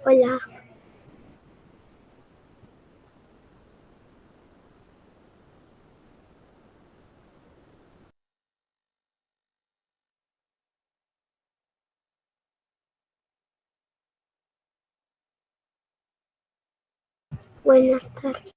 Hola. Buenas tardes.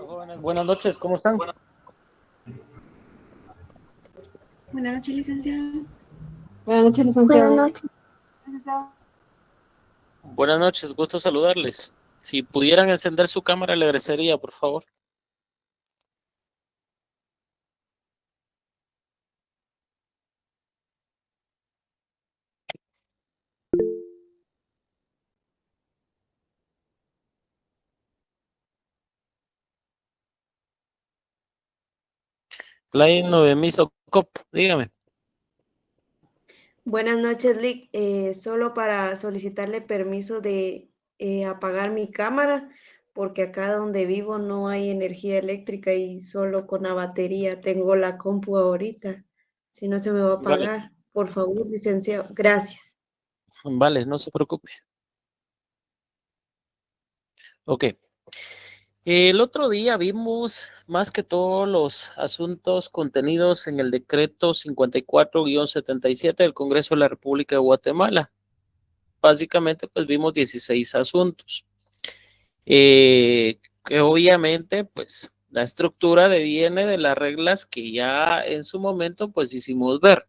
Jóvenes, buenas noches, ¿cómo están? Buenas noches, licenciado. Buenas noches, licenciado. Buenas noches. Buenas noches, gusto saludarles. Si pudieran encender su cámara, le agradecería, por favor. Line Noemí Socop, dígame. Buenas noches, Lick. Solo para solicitarle permiso de apagar mi cámara, porque acá donde vivo no hay energía eléctrica y solo con la batería tengo la compu ahorita. Si no se me va a Vale. apagar, por favor, licenciado. Gracias. Vale, no se preocupe. Ok. El otro día vimos más que todos los asuntos contenidos en el decreto 54-77 del Congreso de la República de Guatemala. Básicamente, pues vimos 16 asuntos. Que obviamente, pues, la estructura deviene de las reglas que ya en su momento, pues, hicimos ver.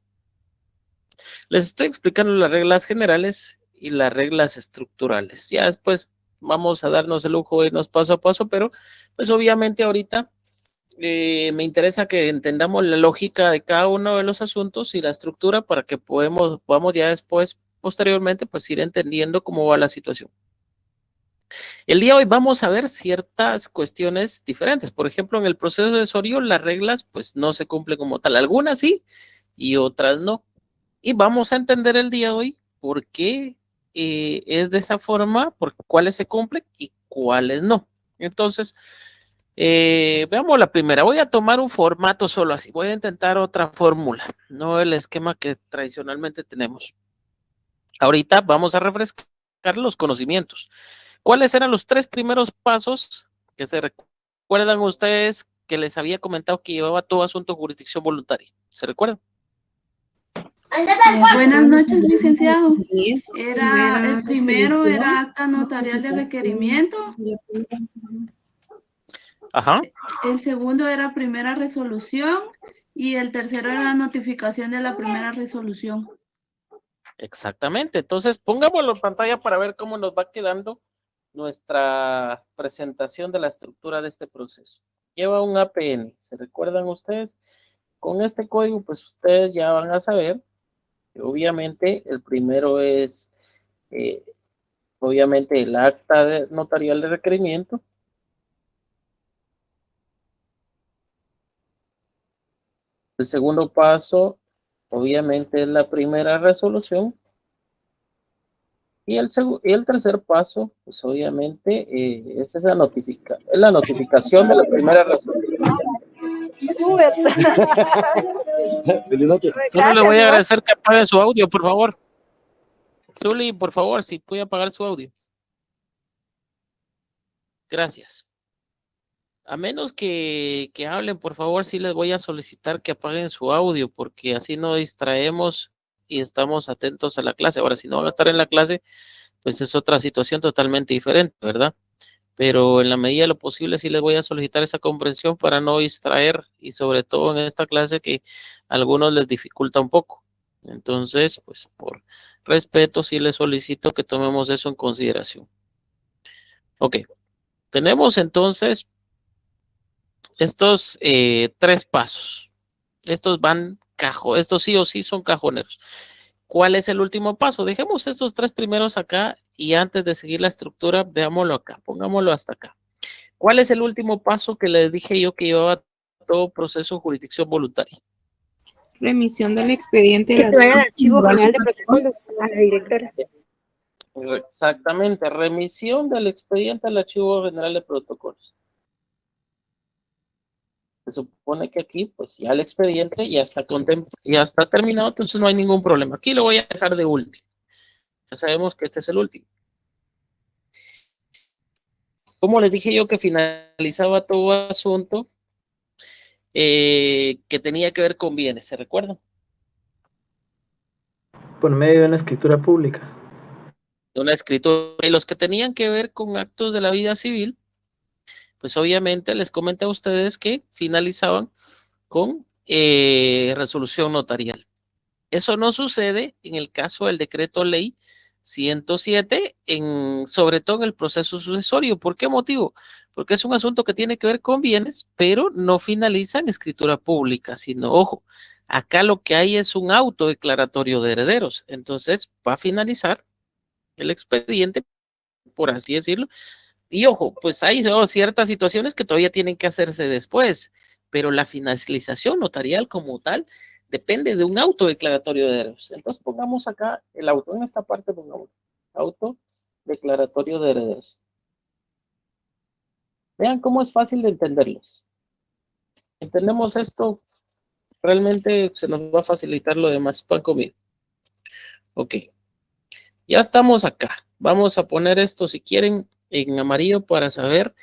Les estoy explicando las reglas generales y las reglas estructurales. Ya después vamos a darnos el lujo de irnos paso a paso, pero, pues, obviamente ahorita me interesa que entendamos la lógica de cada uno de los asuntos y la estructura para que podamos ya después, posteriormente, pues, ir entendiendo cómo va la situación. El día de hoy vamos a ver ciertas cuestiones diferentes. Por ejemplo, en el proceso de Sorio, las reglas pues no se cumplen como tal. Algunas sí y otras no. Y vamos a entender el día de hoy por qué es de esa forma, por cuáles se cumplen y cuáles no. Entonces, veamos la primera. Voy a tomar un formato solo así. Voy a intentar otra fórmula, no el esquema que tradicionalmente tenemos. Ahorita vamos a refrescar los conocimientos. ¿Cuáles eran los 3 primeros pasos que se recuerdan ustedes que les había comentado que llevaba todo asunto de jurisdicción voluntaria? ¿Se recuerdan? Buenas noches, licenciado. El primero era acta notarial de requerimiento. Ajá. El segundo era primera resolución. Y el tercero era notificación de la primera resolución. Exactamente. Entonces, pongámoslo en pantalla para ver cómo nos va quedando nuestra presentación de la estructura de este proceso. Lleva un APN. ¿Se recuerdan ustedes? Con este código, pues ustedes ya van a saber que obviamente el primero es, obviamente, el acta notarial de requerimiento. El segundo paso, obviamente, es la primera resolución. Y el tercer paso, pues obviamente, es esa es la notificación de la primera resolución. Solo le voy a agradecer que apague su audio, por favor. Zuli, por favor, si puede apagar su audio. Gracias. A menos que hablen, por favor, sí les voy a solicitar que apaguen su audio, porque así no distraemos y estamos atentos a la clase. Ahora, si no van a estar en la clase, pues es otra situación totalmente diferente, ¿verdad? Pero en la medida de lo posible sí les voy a solicitar esa comprensión para no distraer y sobre todo en esta clase que a algunos les dificulta un poco. Entonces, pues por respeto sí les solicito que tomemos eso en consideración. Ok, tenemos entonces estos 3 pasos. Estos sí o sí son cajoneros. ¿Cuál es el último paso? Dejemos estos 3 primeros acá y antes de seguir la estructura, veámoslo acá, pongámoslo hasta acá. ¿Cuál es el último paso que les dije yo que llevaba todo proceso de jurisdicción voluntaria? Remisión del expediente. Que te vaya al archivo general de protocolos a la directora. Exactamente, remisión del expediente al archivo general de protocolos. Se supone que aquí, pues ya el expediente ya está terminado, entonces no hay ningún problema. Aquí lo voy a dejar de último. Ya sabemos que este es el último. Como les dije yo que finalizaba todo asunto que tenía que ver con bienes, ¿se recuerdan? Por medio de una escritura pública. De una escritura. Y los que tenían que ver con actos de la vida civil, pues obviamente les comenté a ustedes que finalizaban con resolución notarial. Eso no sucede en el caso del decreto ley 107, sobre todo en el proceso sucesorio. ¿Por qué motivo? Porque es un asunto que tiene que ver con bienes, pero no finaliza en escritura pública, sino, ojo, acá lo que hay es un auto declaratorio de herederos. Entonces va a finalizar el expediente, por así decirlo. Y ojo, pues hay ciertas situaciones que todavía tienen que hacerse después, pero la finalización notarial como tal depende de un auto declaratorio de herederos. Entonces pongamos acá el auto, en esta parte pongamos auto declaratorio de herederos. Vean cómo es fácil de entenderlos. Entendemos esto, realmente se nos va a facilitar lo demás. Pan conmigo. Ok, ya estamos acá. Vamos a poner esto, si quieren, en amarillo para saber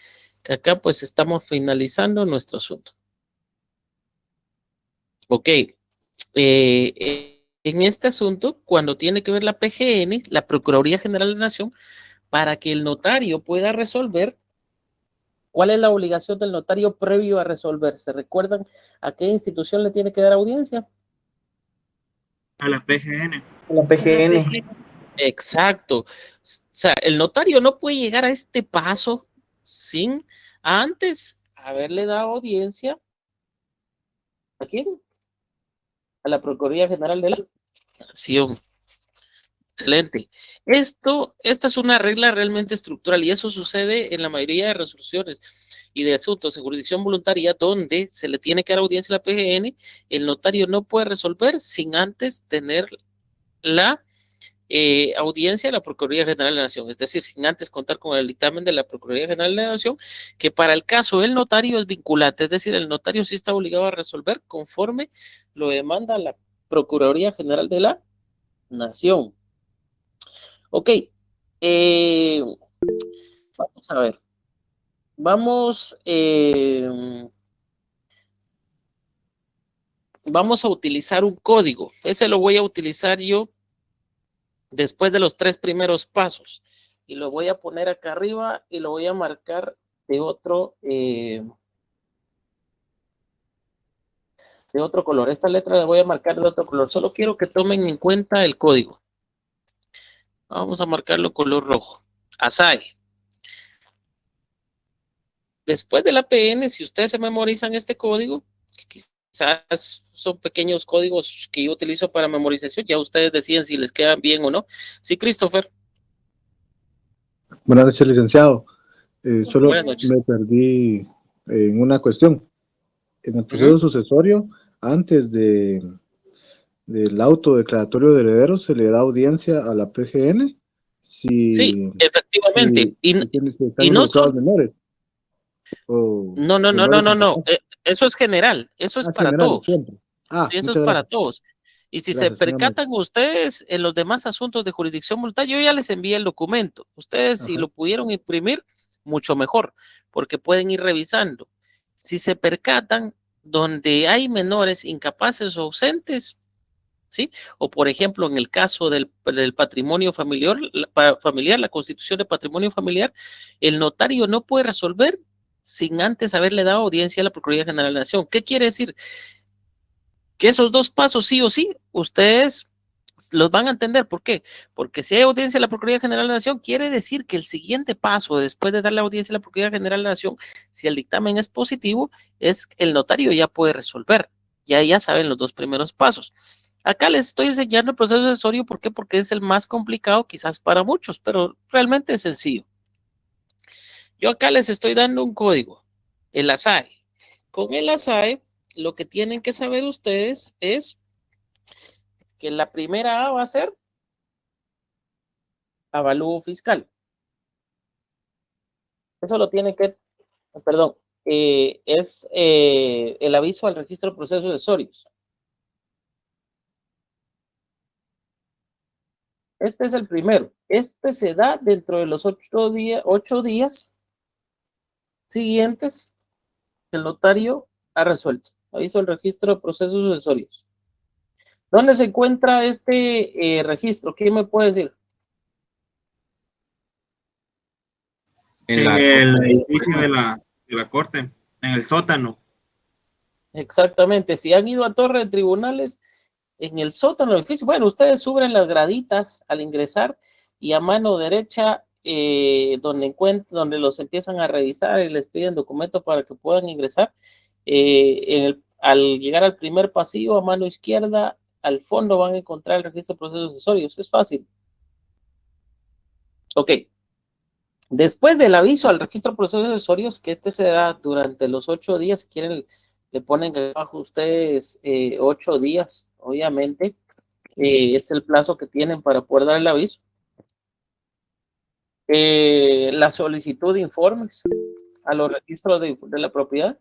que acá pues estamos finalizando nuestro asunto. Ok, en este asunto, cuando tiene que ver la PGN, la Procuraduría General de la Nación, para que el notario pueda resolver, ¿cuál es la obligación del notario previo a resolver? ¿Se recuerdan a qué institución le tiene que dar audiencia? A la PGN. A la PGN. Exacto. O sea, el notario no puede llegar a este paso sin antes haberle dado audiencia. ¿A quién? A la Procuraduría General de la Nación. Excelente. Esta es una regla realmente estructural y eso sucede en la mayoría de resoluciones y de asuntos en jurisdicción voluntaria donde se le tiene que dar audiencia a la PGN. El notario no puede resolver sin antes tener la audiencia de la Procuraduría General de la Nación, es decir, sin antes contar con el dictamen de la Procuraduría General de la Nación, que para el caso del notario es vinculante, es decir, el notario sí está obligado a resolver conforme lo demanda la Procuraduría General de la Nación. Ok, vamos a ver. Vamos a utilizar un código. Ese lo voy a utilizar yo después de los 3 primeros pasos. Y lo voy a poner acá arriba y lo voy a marcar de otro color. Esta letra la voy a marcar de otro color. Solo quiero que tomen en cuenta el código. Vamos a marcarlo color rojo. ASAE. Después de la PN, si ustedes se memorizan este código, que quizás son pequeños códigos que yo utilizo para memorización, ya ustedes deciden si les quedan bien o no. Sí, Christopher. Buenas noches, licenciado. Solo Buenas noches. me perdí en una cuestión. En el proceso sucesorio, antes del auto declaratorio de herederos, ¿se le da audiencia a la PGN? Sí, efectivamente. Si están involucrados menores. No. Eso es general. Eso es para general, todos. siempre. Eso es para todos. Y si se percatan ustedes en los demás asuntos de jurisdicción multánea, yo ya les envié el documento. Ustedes, si lo pudieron imprimir, mucho mejor, porque pueden ir revisando. Si se percatan donde hay menores incapaces o ausentes, ¿sí? O por ejemplo, en el caso del patrimonio familiar, la constitución de patrimonio familiar, el notario no puede resolver sin antes haberle dado audiencia a la Procuraduría General de la Nación. ¿Qué quiere decir? Que esos 2 pasos sí o sí, ustedes los van a entender. ¿Por qué? Porque si hay audiencia a la Procuraduría General de la Nación, quiere decir que el siguiente paso, después de dar la audiencia a la Procuraduría General de la Nación, si el dictamen es positivo, es el notario ya puede resolver. Ya saben los 2 primeros pasos. Acá les estoy enseñando el proceso sucesorio. ¿Por qué? Porque es el más complicado quizás para muchos, pero realmente es sencillo. Yo acá les estoy dando un código, el ASAE. Con el ASAE, lo que tienen que saber ustedes es que la primera A va a ser avalúo fiscal. Eso lo tienen que, perdón, es el aviso al registro de procesos sucesorios. Este es el primero. Este se da dentro de los 8 días siguientes que el notario ha resuelto. Aviso al registro de procesos sucesorios. ¿Dónde se encuentra este registro? ¿Quién me puede decir? En el edificio de la corte, en el sótano. Exactamente. Si han ido a Torre de Tribunales, en el sótano del edificio, bueno, ustedes suben las graditas al ingresar y a mano derecha, donde los empiezan a revisar y les piden documentos para que puedan ingresar, al llegar al primer pasillo, a mano izquierda, al fondo van a encontrar el registro de procesos sucesorios. Es fácil. Ok. Después del aviso al registro de procesos sucesorios, que este se da durante los 8 días, si quieren, le ponen abajo ustedes 8 días, obviamente, es el plazo que tienen para poder dar el aviso. La solicitud de informes a los registros de la propiedad.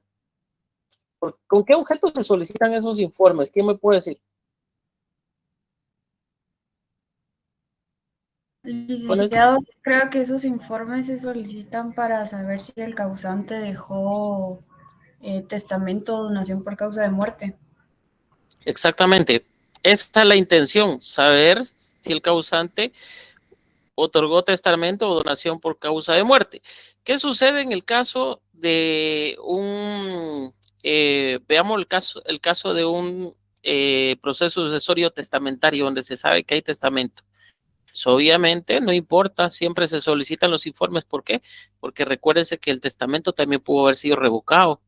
¿Con qué objetos se solicitan esos informes? ¿Quién me puede decir? Licenciado, creo que esos informes se solicitan para saber si el causante dejó testamento o donación por causa de muerte. Exactamente. Esta es la intención, saber si el causante otorgó testamento o donación por causa de muerte. ¿Qué sucede en el caso de veamos el caso de un proceso sucesorio testamentario donde se sabe que hay testamento? Pues obviamente no importa, siempre se solicitan los informes. ¿Por qué? Porque recuérdense que el testamento también pudo haber sido revocado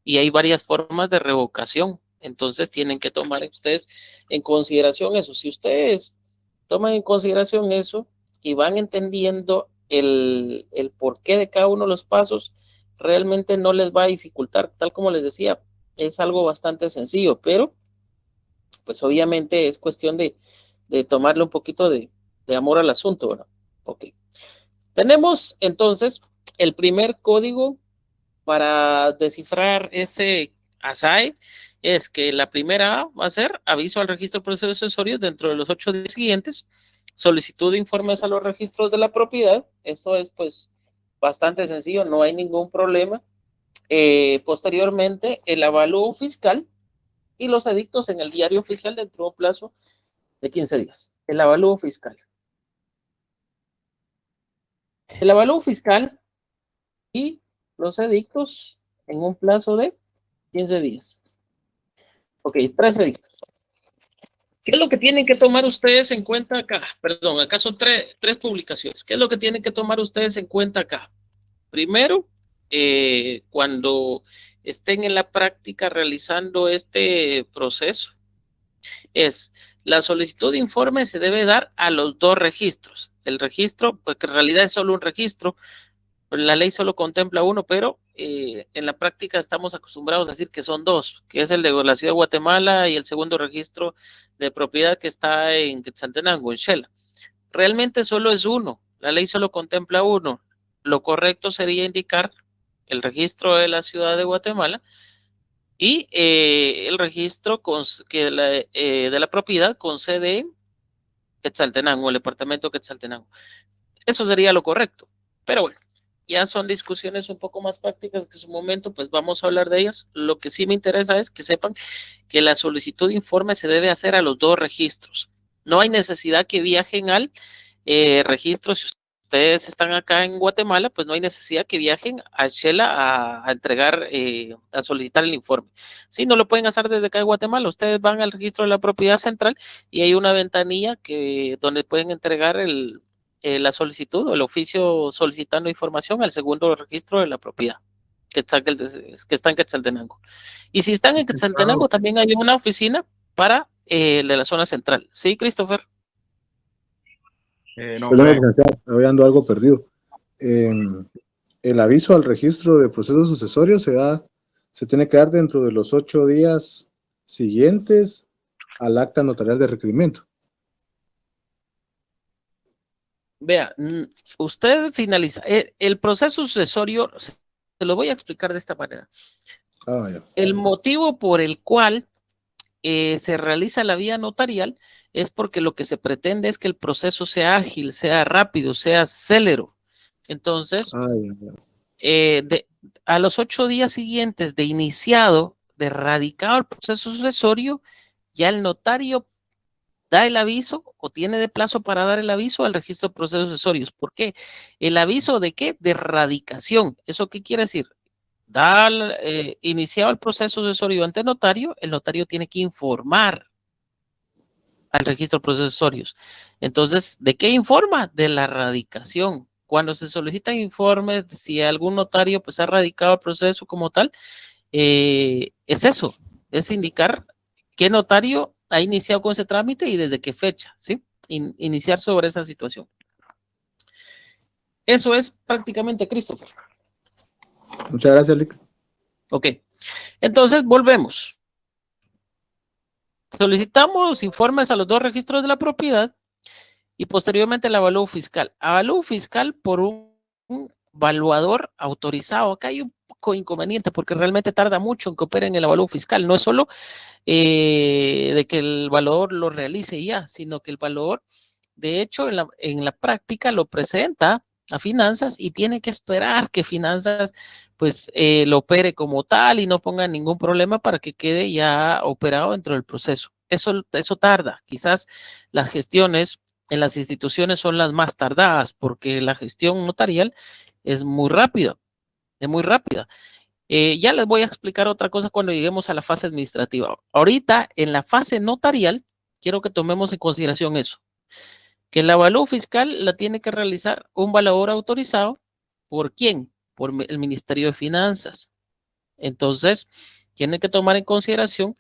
y hay varias formas de revocación. Entonces tienen que tomar ustedes en consideración eso. Si ustedes toman en consideración eso y van entendiendo el porqué de cada uno de los pasos, realmente no les va a dificultar. Tal como les decía, es algo bastante sencillo, pero pues obviamente es cuestión de tomarle un poquito de amor al asunto, ¿verdad? Ok. Tenemos entonces el primer código para descifrar ese ASAE, es que la primera A va a ser aviso al registro de procesos sucesorios dentro de los 8 días siguientes. solicitud de informes a los registros de la propiedad. Eso es pues bastante sencillo, no hay ningún problema. Posteriormente, el avalúo fiscal y los edictos en el diario oficial dentro de un plazo de 15 días. El avalúo fiscal. El avalúo fiscal y los edictos en un plazo de 15 días. Ok, 3 edictos. ¿Qué es lo que tienen que tomar ustedes en cuenta acá? Perdón, acá son tres publicaciones. ¿Qué es lo que tienen que tomar ustedes en cuenta acá? Primero, cuando estén en la práctica realizando este proceso, es la solicitud de informe se debe dar a los 2 registros. El registro, pues que en realidad es solo un registro, la ley solo contempla uno, pero en la práctica estamos acostumbrados a decir que son 2, que es el de la ciudad de Guatemala y el segundo registro de propiedad que está en Quetzaltenango, en Xela. Realmente solo es uno, la ley solo contempla uno. Lo correcto sería indicar el registro de la ciudad de Guatemala y el registro de la propiedad con sede en Quetzaltenango, el departamento de Quetzaltenango. Eso sería lo correcto, pero bueno, ya son discusiones un poco más prácticas que en su momento, pues vamos a hablar de ellas. Lo que sí me interesa es que sepan que la solicitud de informe se debe hacer a los 2 registros. No hay necesidad que viajen al registro. Si ustedes están acá en Guatemala, pues no hay necesidad que viajen a Xela a entregar, a solicitar el informe. Sí, no lo pueden hacer desde acá en Guatemala. Ustedes van al registro de la propiedad central y hay una ventanilla donde pueden entregar la solicitud o el oficio solicitando información al segundo registro de la propiedad que está en Quetzaltenango. Y si están en Quetzaltenango, también hay una oficina para de la zona central. ¿Sí, Christopher? No, Perdón, licenciado, me voy dando algo perdido. El aviso al registro de procesos sucesorios se tiene que dar dentro de los 8 días siguientes al acta notarial de requerimiento. Vea, usted finaliza el proceso sucesorio, se lo voy a explicar de esta manera. Ya. El motivo por el cual se realiza la vía notarial es porque lo que se pretende es que el proceso sea ágil, sea rápido, sea célero. Entonces, a los 8 días siguientes de iniciado, de radicado el proceso sucesorio, ya el notario da el aviso o tiene de plazo para dar el aviso al registro de procesos sucesorios. ¿Por qué? ¿El aviso de qué? De radicación. ¿Eso qué quiere decir? Iniciado el proceso sucesorio ante notario, el notario tiene que informar al registro de procesos sucesorios. Entonces, ¿de qué informa? De la radicación. Cuando se solicitan informes, si algún notario pues ha radicado el proceso como tal, es eso, es indicar qué notario ha iniciado con ese trámite y desde qué fecha, ¿sí? Iniciar sobre esa situación. Eso es prácticamente, Christopher. Muchas gracias, Lick. Ok, entonces volvemos. Solicitamos informes a los 2 registros de la propiedad y posteriormente el avalúo fiscal. Avalúo fiscal por un evaluador autorizado. Acá hay un poco inconveniente porque realmente tarda mucho en que opere en el avalúo fiscal. No es solo de que el evaluador lo realice y ya, sino que el evaluador, de hecho, en la práctica lo presenta a finanzas y tiene que esperar que finanzas pues lo opere como tal y no ponga ningún problema para que quede ya operado dentro del proceso. Eso tarda. Quizás las gestiones en las instituciones son las más tardadas porque la gestión notarial es muy rápida, ya les voy a explicar otra cosa cuando lleguemos a la fase administrativa. Ahorita, en la fase notarial, quiero que tomemos en consideración eso, que el avalúo fiscal la tiene que realizar un evaluador autorizado. ¿Por quién? Por el Ministerio de Finanzas. Entonces, tiene que tomar en consideración,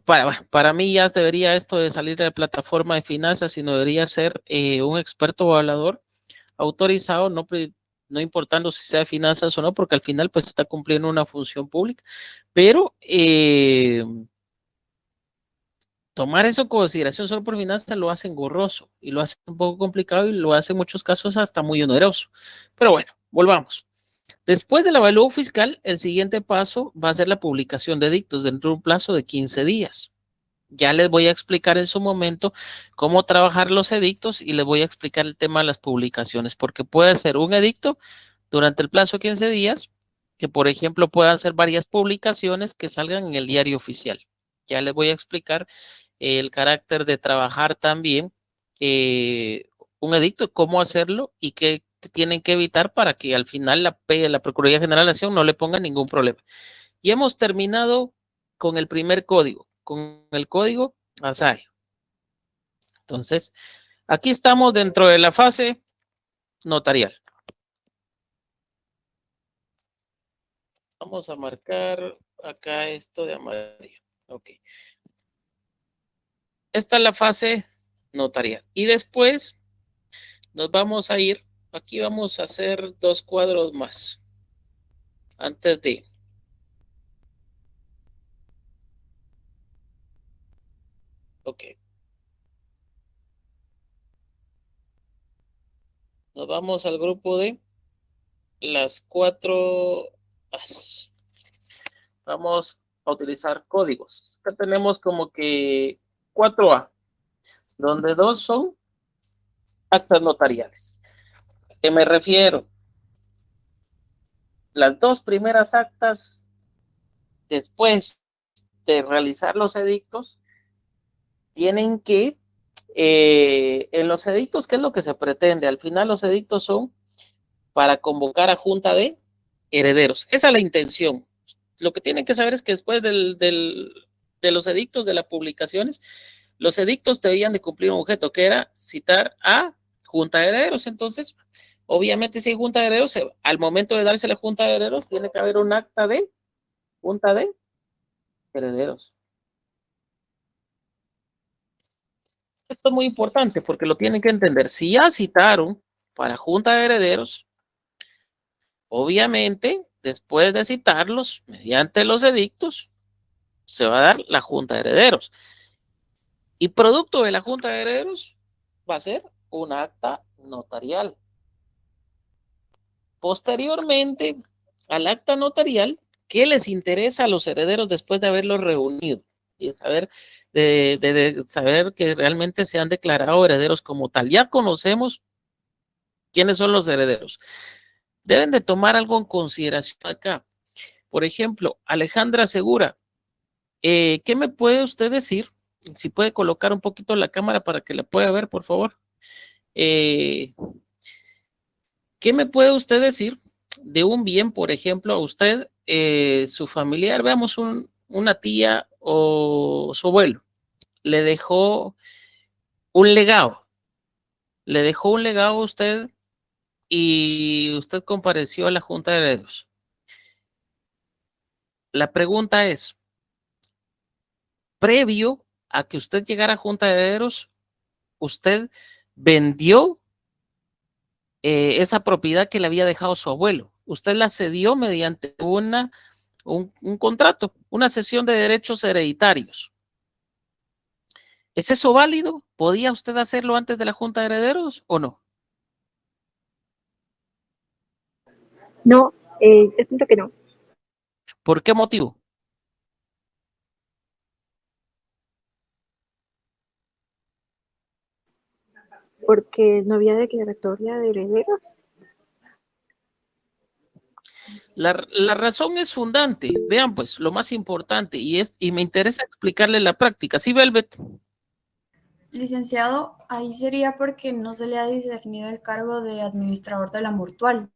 para mí ya debería esto de salir de la plataforma de finanzas, sino debería ser un experto evaluador autorizado, no importando si sea de finanzas o no, porque al final pues está cumpliendo una función pública, pero tomar eso en consideración solo por finanzas lo hace engorroso y lo hace un poco complicado y lo hace en muchos casos hasta muy oneroso. Pero bueno, volvamos. Después del avalúo fiscal, el siguiente paso va a ser la publicación de edictos dentro de un plazo de 15 días. Ya les voy a explicar en su momento cómo trabajar los edictos y les voy a explicar el tema de las publicaciones, porque puede ser un edicto durante el plazo de 15 días, que por ejemplo puedan ser varias publicaciones que salgan en el diario oficial. Ya les voy a explicar el carácter de trabajar también un edicto, cómo hacerlo y qué tienen que evitar para que al final la Procuraduría General de la Nación no le ponga ningún problema. Y hemos terminado con el primer código, con el código ASAE. Entonces, aquí estamos dentro de la fase notarial. Vamos a marcar acá esto de amarillo. Ok. Esta es la fase notarial. Y después nos vamos a ir, aquí vamos a hacer 2 cuadros más. Antes de... Ok. Nos vamos al grupo de las 4 As. Vamos a utilizar códigos. Acá tenemos como que 4A, donde 2 son actas notariales. ¿A qué me refiero? Las 2 primeras actas, después de realizar los edictos, tienen que, en los edictos, ¿qué es lo que se pretende? Al final los edictos son para convocar a junta de herederos. Esa es la intención. Lo que tienen que saber es que después de los edictos, de las publicaciones, los edictos debían de cumplir un objeto, que era citar a junta de herederos. Entonces, obviamente, si hay junta de herederos, al momento de darse la junta de herederos, tiene que haber un acta de junta de herederos. Esto es muy importante porque lo tienen que entender. Si ya citaron para junta de herederos, obviamente, después de citarlos, mediante los edictos, se va a dar la junta de herederos. Y producto de la junta de herederos va a ser un acta notarial. Posteriormente al acta notarial, ¿qué les interesa a los herederos después de haberlos reunido? Y saber, de saber que realmente se han declarado herederos como tal. Ya conocemos quiénes son los herederos. Deben de tomar algo en consideración acá. Por ejemplo, Alejandra Segura, ¿qué me puede usted decir? Si puede colocar un poquito la cámara para que la pueda ver, por favor. ¿Qué me puede usted decir de un bien, por ejemplo, a usted, su familiar, veamos una tía o su abuelo, le dejó un legado, a usted y usted compareció a la Junta de Herederos? La pregunta es, previo a que usted llegara a Junta de Herederos, ¿usted vendió esa propiedad que le había dejado su abuelo? ¿Usted la cedió mediante un contrato, una cesión de derechos hereditarios? ¿Es eso válido? ¿Podía usted hacerlo antes de la Junta de Herederos o no? No, yo siento que no. ¿Por qué motivo? Porque no había declaratoria de herederos. La razón es fundante. Vean, pues, lo más importante, y me interesa explicarle la práctica. ¿Sí, Velvet? Licenciado, ahí sería porque no se le ha discernido el cargo de administrador de la mortual.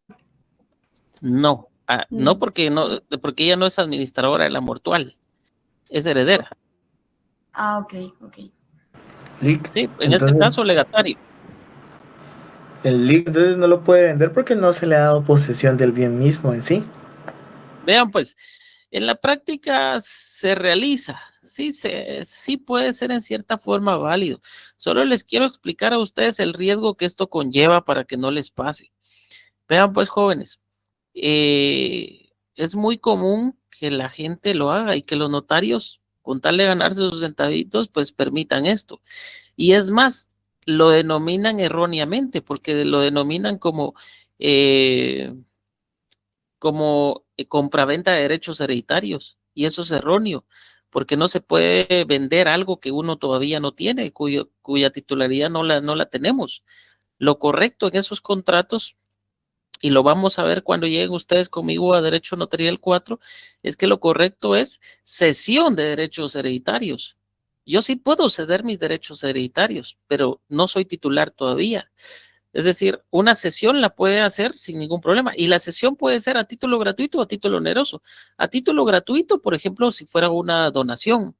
No, no porque ella no es administradora de la mortual, es heredera. Ah, ok. LIC. Sí, en este caso legatario. El LIC entonces no lo puede vender porque no se le ha dado posesión del bien mismo en sí. Vean, pues, en la práctica se realiza, sí puede ser en cierta forma válido. Solo les quiero explicar a ustedes el riesgo que esto conlleva para que no les pase. Vean, pues, jóvenes, es muy común que la gente lo haga y que los notarios, con tal de ganarse sus centavitos, pues permitan esto. Y es más, lo denominan erróneamente, porque lo denominan como compraventa de derechos hereditarios, y eso es erróneo, porque no se puede vender algo que uno todavía no tiene, cuya titularidad no la tenemos. Lo correcto en esos contratos, y lo vamos a ver cuando lleguen ustedes conmigo a Derecho Notarial 4, es que lo correcto es cesión de derechos hereditarios. Yo sí puedo ceder mis derechos hereditarios, pero no soy titular todavía. Es decir, una cesión la puede hacer sin ningún problema, y la cesión puede ser a título gratuito o a título oneroso. A título gratuito, por ejemplo, si fuera una donación,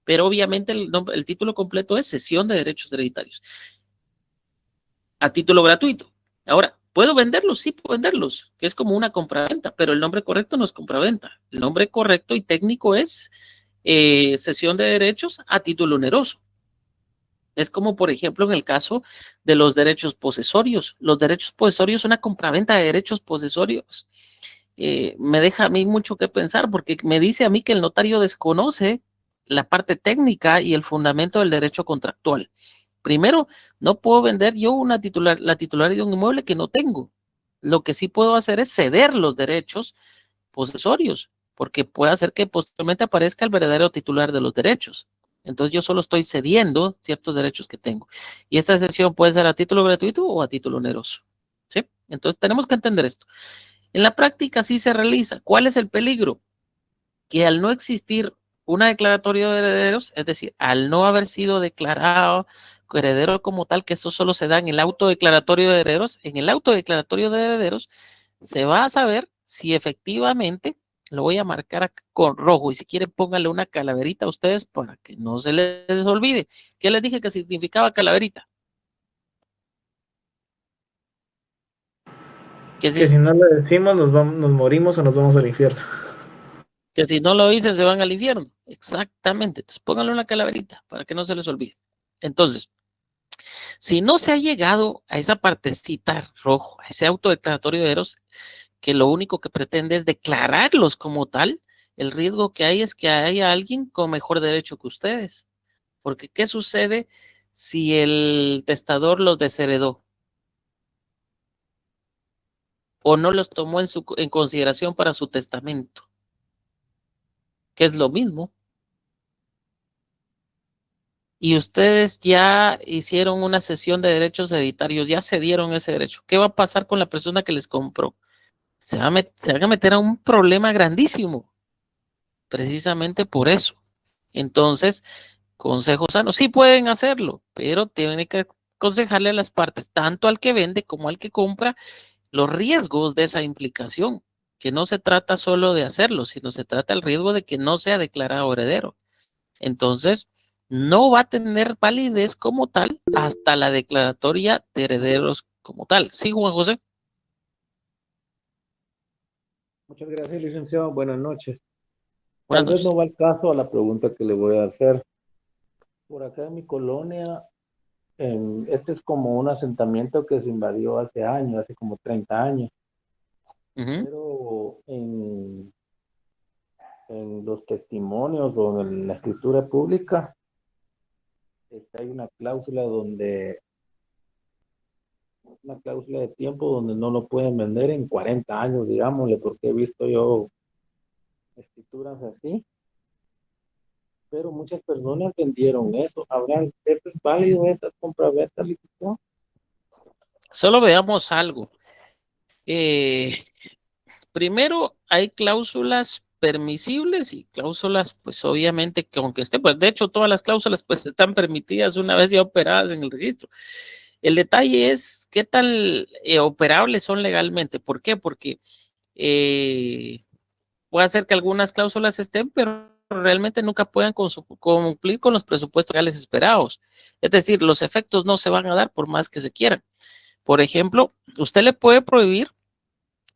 pero obviamente el título completo es cesión de derechos hereditarios. A título gratuito. Ahora, ¿puedo venderlos? Sí, puedo venderlos, que es como una compraventa, pero el nombre correcto no es compraventa. El nombre correcto y técnico es cesión de derechos a título oneroso. Es como, por ejemplo, en el caso de los derechos posesorios. Los derechos posesorios, una compraventa de derechos posesorios, me deja a mí mucho que pensar, porque me dice a mí que el notario desconoce la parte técnica y el fundamento del derecho contractual. Primero, no puedo vender yo la titularidad de un inmueble que no tengo. Lo que sí puedo hacer es ceder los derechos posesorios, porque puede hacer que posteriormente aparezca el verdadero titular de los derechos. Entonces yo solo estoy cediendo ciertos derechos que tengo. Y esta cesión puede ser a título gratuito o a título oneroso. ¿Sí? Entonces tenemos que entender esto. En la práctica sí se realiza. ¿Cuál es el peligro? Que al no existir una declaratoria de herederos, es decir, al no haber sido declarado heredero como tal, que eso solo se da en el auto declaratorio de herederos, en el auto declaratorio de herederos se va a saber si efectivamente, lo voy a marcar acá con rojo, y si quieren pónganle una calaverita a ustedes para que no se les olvide. ¿Qué les dije que significaba calaverita? Que si no lo decimos nos morimos o nos vamos al infierno. Que si no lo dicen se van al infierno. Exactamente. Entonces pónganle una calaverita para que no se les olvide. Entonces, si no se ha llegado a esa partecita rojo, a ese autodeclaratorio de herederos, que lo único que pretende es declararlos como tal, el riesgo que hay es que haya alguien con mejor derecho que ustedes. Porque ¿qué sucede si el testador los desheredó o no los tomó en consideración para su testamento? Que es lo mismo. Y ustedes ya hicieron una cesión de derechos hereditarios, ya cedieron ese derecho. ¿Qué va a pasar con la persona que les compró? Se van a meter a un problema grandísimo, precisamente por eso. Entonces, consejo sano, sí pueden hacerlo, pero tienen que aconsejarle a las partes, tanto al que vende como al que compra, los riesgos de esa implicación, que no se trata solo de hacerlo, sino se trata del riesgo de que no sea declarado heredero. Entonces, no va a tener validez como tal hasta la declaratoria de herederos como tal. ¿Sí, Juan José? Muchas gracias, licenciado. Buenas noches. Buenas Tal vez noches. no va al caso a la pregunta que le voy a hacer. Por acá en mi colonia, este es como un asentamiento que se invadió hace años, hace como 30 años. Pero en los testimonios o en la escritura pública, hay una cláusula de tiempo donde no lo pueden vender en 40 años, digámosle, porque he visto yo escrituras así, pero muchas personas vendieron eso. ¿Es válido esas compraventas, licenciado? Solo veamos algo. Primero, hay cláusulas permisibles y cláusulas, pues obviamente que aunque esté, pues de hecho todas las cláusulas pues están permitidas una vez ya operadas en el registro. El detalle es qué tan operables son legalmente. ¿Por qué? Porque puede ser que algunas cláusulas estén, pero realmente nunca puedan cumplir con los presupuestos legales esperados. Es decir, los efectos no se van a dar por más que se quieran. Por ejemplo, usted le puede prohibir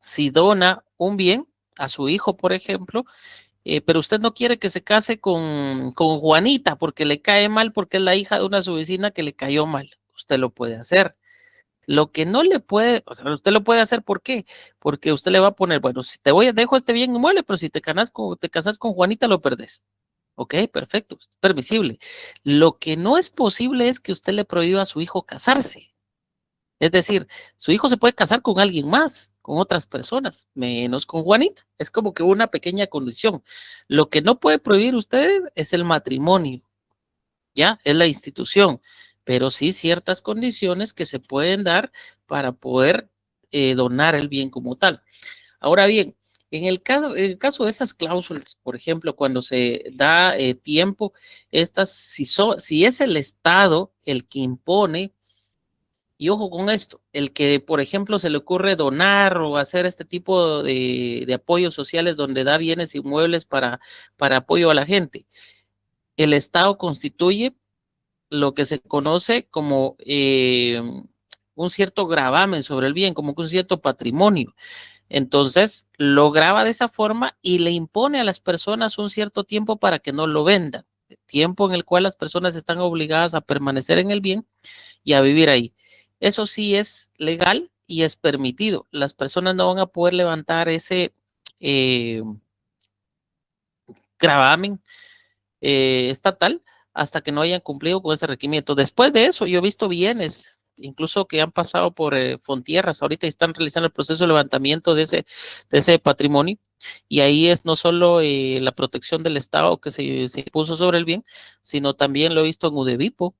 si dona un bien a su hijo, por ejemplo, pero usted no quiere que se case con Juanita porque le cae mal, porque es la hija de una su vecina que le cayó mal. Usted lo puede hacer. Lo que no le puede, o sea, usted lo puede hacer, ¿por qué? Porque usted le va a poner, bueno, si dejo este bien inmueble, pero si te casas con Juanita, lo perdés. Ok, perfecto, es permisible. Lo que no es posible es que usted le prohíba a su hijo casarse. Es decir, su hijo se puede casar con alguien más, con otras personas, menos con Juanita. Es como que una pequeña condición. Lo que no puede prohibir usted es el matrimonio, ya, es la institución, pero sí ciertas condiciones que se pueden dar para poder donar el bien como tal. Ahora bien, en el caso de esas cláusulas, por ejemplo, cuando se da tiempo, estas, si es el Estado el que impone, y ojo con esto, el que, por ejemplo, se le ocurre donar o hacer este tipo de apoyos sociales donde da bienes inmuebles para apoyo a la gente, el Estado constituye lo que se conoce como un cierto gravamen sobre el bien, como un cierto patrimonio. Entonces, lo grava de esa forma y le impone a las personas un cierto tiempo para que no lo vendan, tiempo en el cual las personas están obligadas a permanecer en el bien y a vivir ahí. Eso sí es legal y es permitido. Las personas no van a poder levantar ese gravamen estatal hasta que no hayan cumplido con ese requerimiento. Después de eso, yo he visto bienes, incluso que han pasado por Fontierras, ahorita están realizando el proceso de levantamiento de ese patrimonio, y ahí es no solo la protección del Estado que se puso sobre el bien, sino también lo he visto en Udevipo,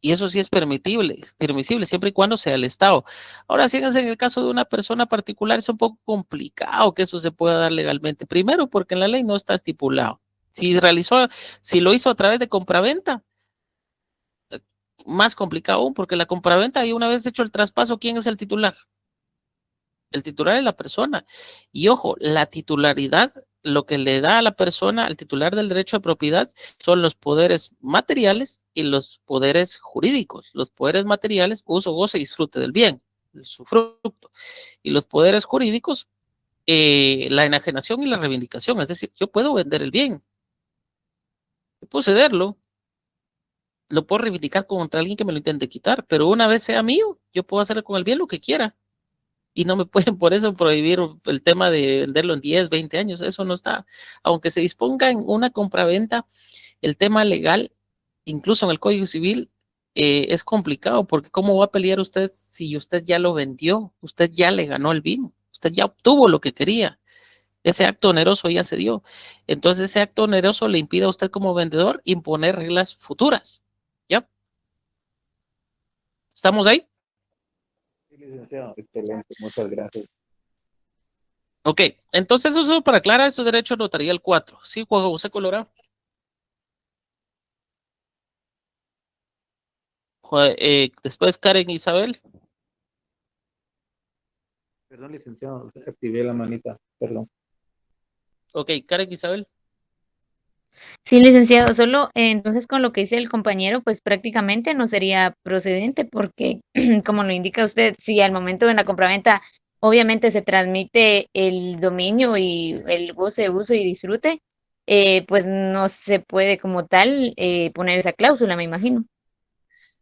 y eso sí es permisible, siempre y cuando sea el Estado. Ahora, fíjense, en el caso de una persona particular es un poco complicado que eso se pueda dar legalmente. Primero, porque en la ley no está estipulado. Si lo hizo a través de compraventa, más complicado aún, porque la compraventa, y una vez hecho el traspaso, ¿quién es el titular? El titular es la persona. Y ojo, la titularidad, lo que le da a la persona, al titular del derecho de propiedad, son los poderes materiales y los poderes jurídicos. Los poderes materiales, uso, goce y disfrute del bien, su fruto. Y los poderes jurídicos, la enajenación y la reivindicación. Es decir, yo puedo vender el bien, yo puedo cederlo, lo puedo reivindicar contra alguien que me lo intente quitar, pero una vez sea mío, yo puedo hacer con el bien lo que quiera. Y no me pueden por eso prohibir el tema de venderlo en 10, 20 años. Eso no está. Aunque se disponga en una compraventa, el tema legal, incluso en el Código Civil, es complicado, porque ¿cómo va a pelear usted si usted ya lo vendió? Usted ya le ganó el bien, usted ya obtuvo lo que quería. Ese acto oneroso ya se dio. Entonces ese acto oneroso le impide a usted como vendedor imponer reglas futuras. ¿Ya? ¿Estamos ahí? Sí, licenciado. Excelente, muchas gracias. Ok, entonces eso para aclarar, esto es derecho notarial 4. ¿Sí, Juan José Colorado? Después Karen Isabel. Perdón, licenciado, activé la manita, perdón. Ok, Karen Isabel. Sí, licenciado, solo entonces con lo que dice el compañero, pues prácticamente no sería procedente porque, como lo indica usted, si al momento de la compraventa obviamente se transmite el dominio y el goce, uso y disfrute, pues no se puede como tal poner esa cláusula, me imagino.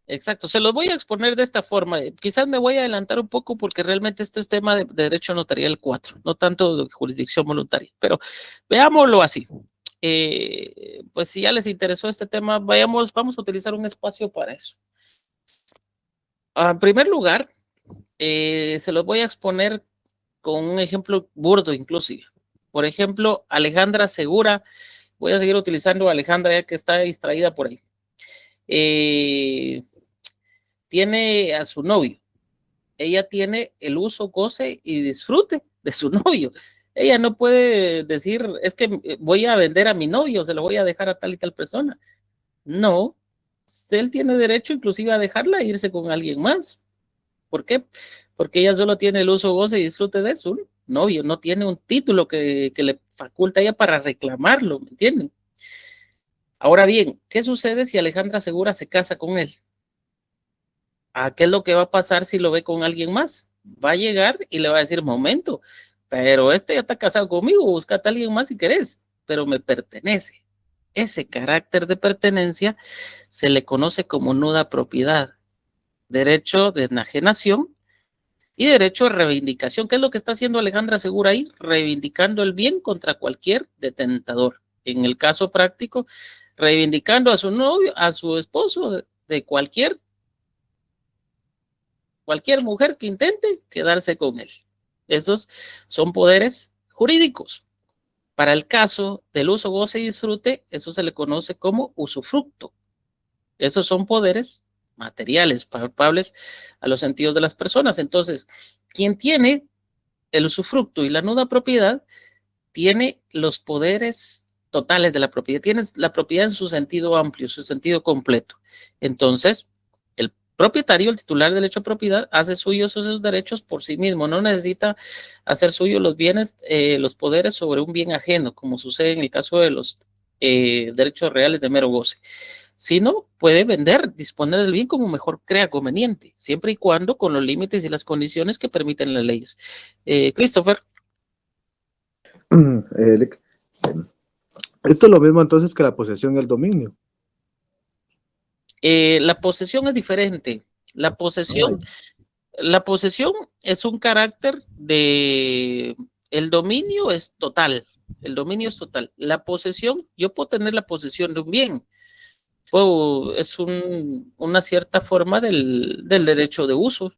Exacto, se los voy a exponer de esta forma. Quizás me voy a adelantar un poco porque realmente esto es tema de derecho notarial 4, no tanto de jurisdicción voluntaria, pero veámoslo así. Pues si ya les interesó este tema, vamos a utilizar un espacio para eso. En primer lugar, se los voy a exponer con un ejemplo burdo inclusive. Por ejemplo, Alejandra Segura, voy a seguir utilizando a Alejandra ya que está distraída por ahí. Tiene a su novio. Ella tiene el uso, goce y disfrute de su novio. Ella no puede decir, es que voy a vender a mi novio, se lo voy a dejar a tal y tal persona. No, él tiene derecho inclusive a dejarla e irse con alguien más. ¿Por qué? Porque ella solo tiene el uso, goce y disfrute de su novio, no tiene un título que le faculta a ella para reclamarlo, ¿me entienden? Ahora bien, ¿qué sucede si Alejandra Segura se casa con él? ¿Qué es lo que va a pasar si lo ve con alguien más? Va a llegar y le va a decir, momento, pero este ya está casado conmigo, búscate a alguien más si querés, pero me pertenece. Ese carácter de pertenencia se le conoce como nuda propiedad, derecho de enajenación y derecho de reivindicación. ¿Qué es lo que está haciendo Alejandra Segura ahí? Reivindicando el bien contra cualquier detentador. En el caso práctico, reivindicando a su novio, a su esposo, de cualquier mujer que intente quedarse con él. Esos son poderes jurídicos. Para el caso del uso, goce y disfrute, eso se le conoce como usufructo. Esos son poderes materiales, palpables a los sentidos de las personas. Entonces, quien tiene el usufructo y la nuda propiedad, tiene los poderes totales de la propiedad, tiene la propiedad en su sentido amplio, su sentido completo. Entonces, el propietario, el titular del derecho a propiedad, hace suyos esos derechos por sí mismo, no necesita hacer suyos los bienes, los poderes sobre un bien ajeno, como sucede en el caso de los derechos reales de mero goce, sino puede vender, disponer del bien como mejor crea conveniente, siempre y cuando con los límites y las condiciones que permiten las leyes. Christopher. Esto es lo mismo entonces que la posesión y el dominio. La posesión es diferente. La posesión es un carácter de... El dominio es total. El dominio es total. La posesión, yo puedo tener la posesión de un bien. Es una cierta forma del derecho de uso.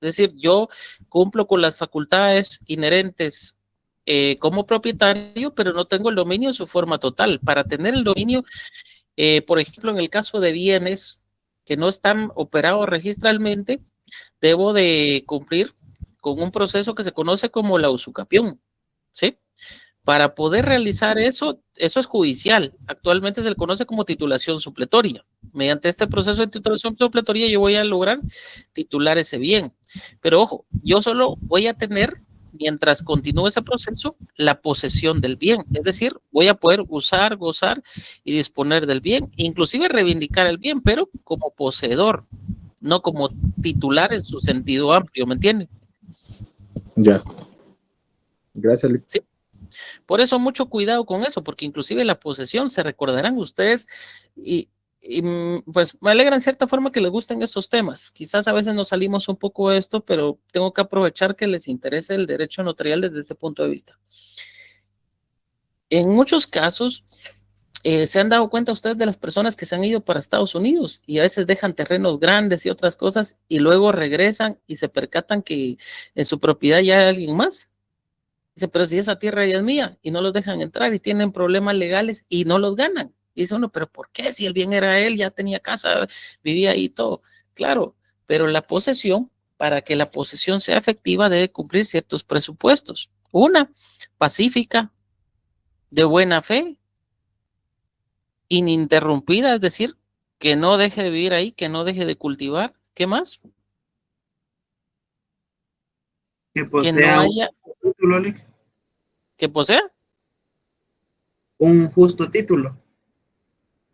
Es decir, yo cumplo con las facultades inherentes como propietario, pero no tengo el dominio en su forma total. Para tener el dominio, por ejemplo, en el caso de bienes que no están operados registralmente, debo de cumplir con un proceso que se conoce como la usucapión, ¿sí? Para poder realizar eso es judicial. Actualmente se le conoce como titulación supletoria. Mediante este proceso de titulación supletoria yo voy a lograr titular ese bien. Pero ojo, yo solo voy a tener, mientras continúe ese proceso, la posesión del bien. Es decir, voy a poder usar, gozar y disponer del bien, inclusive reivindicar el bien, pero como poseedor, no como titular en su sentido amplio, ¿me entienden? Ya. Gracias, Lick. Sí. Por eso mucho cuidado con eso, porque inclusive la posesión, se recordarán ustedes, y pues me alegra en cierta forma que les gusten estos temas. Quizás a veces nos salimos un poco de esto, pero tengo que aprovechar que les interese el derecho notarial desde este punto de vista. En muchos casos, se han dado cuenta ustedes de las personas que se han ido para Estados Unidos y a veces dejan terrenos grandes y otras cosas y luego regresan y se percatan que en su propiedad ya hay alguien más. Dice, pero si esa tierra ya es mía, y no los dejan entrar y tienen problemas legales y no los ganan. Y dice uno, pero ¿por qué? Si el bien era él, ya tenía casa, vivía ahí y todo. Claro, pero la posesión, para que la posesión sea efectiva, debe cumplir ciertos presupuestos. Una, pacífica, de buena fe, ininterrumpida, es decir, que no deje de vivir ahí, que no deje de cultivar. ¿Qué más? Que Que posea no haya... un título, Lick. ¿Que posea? Un justo título.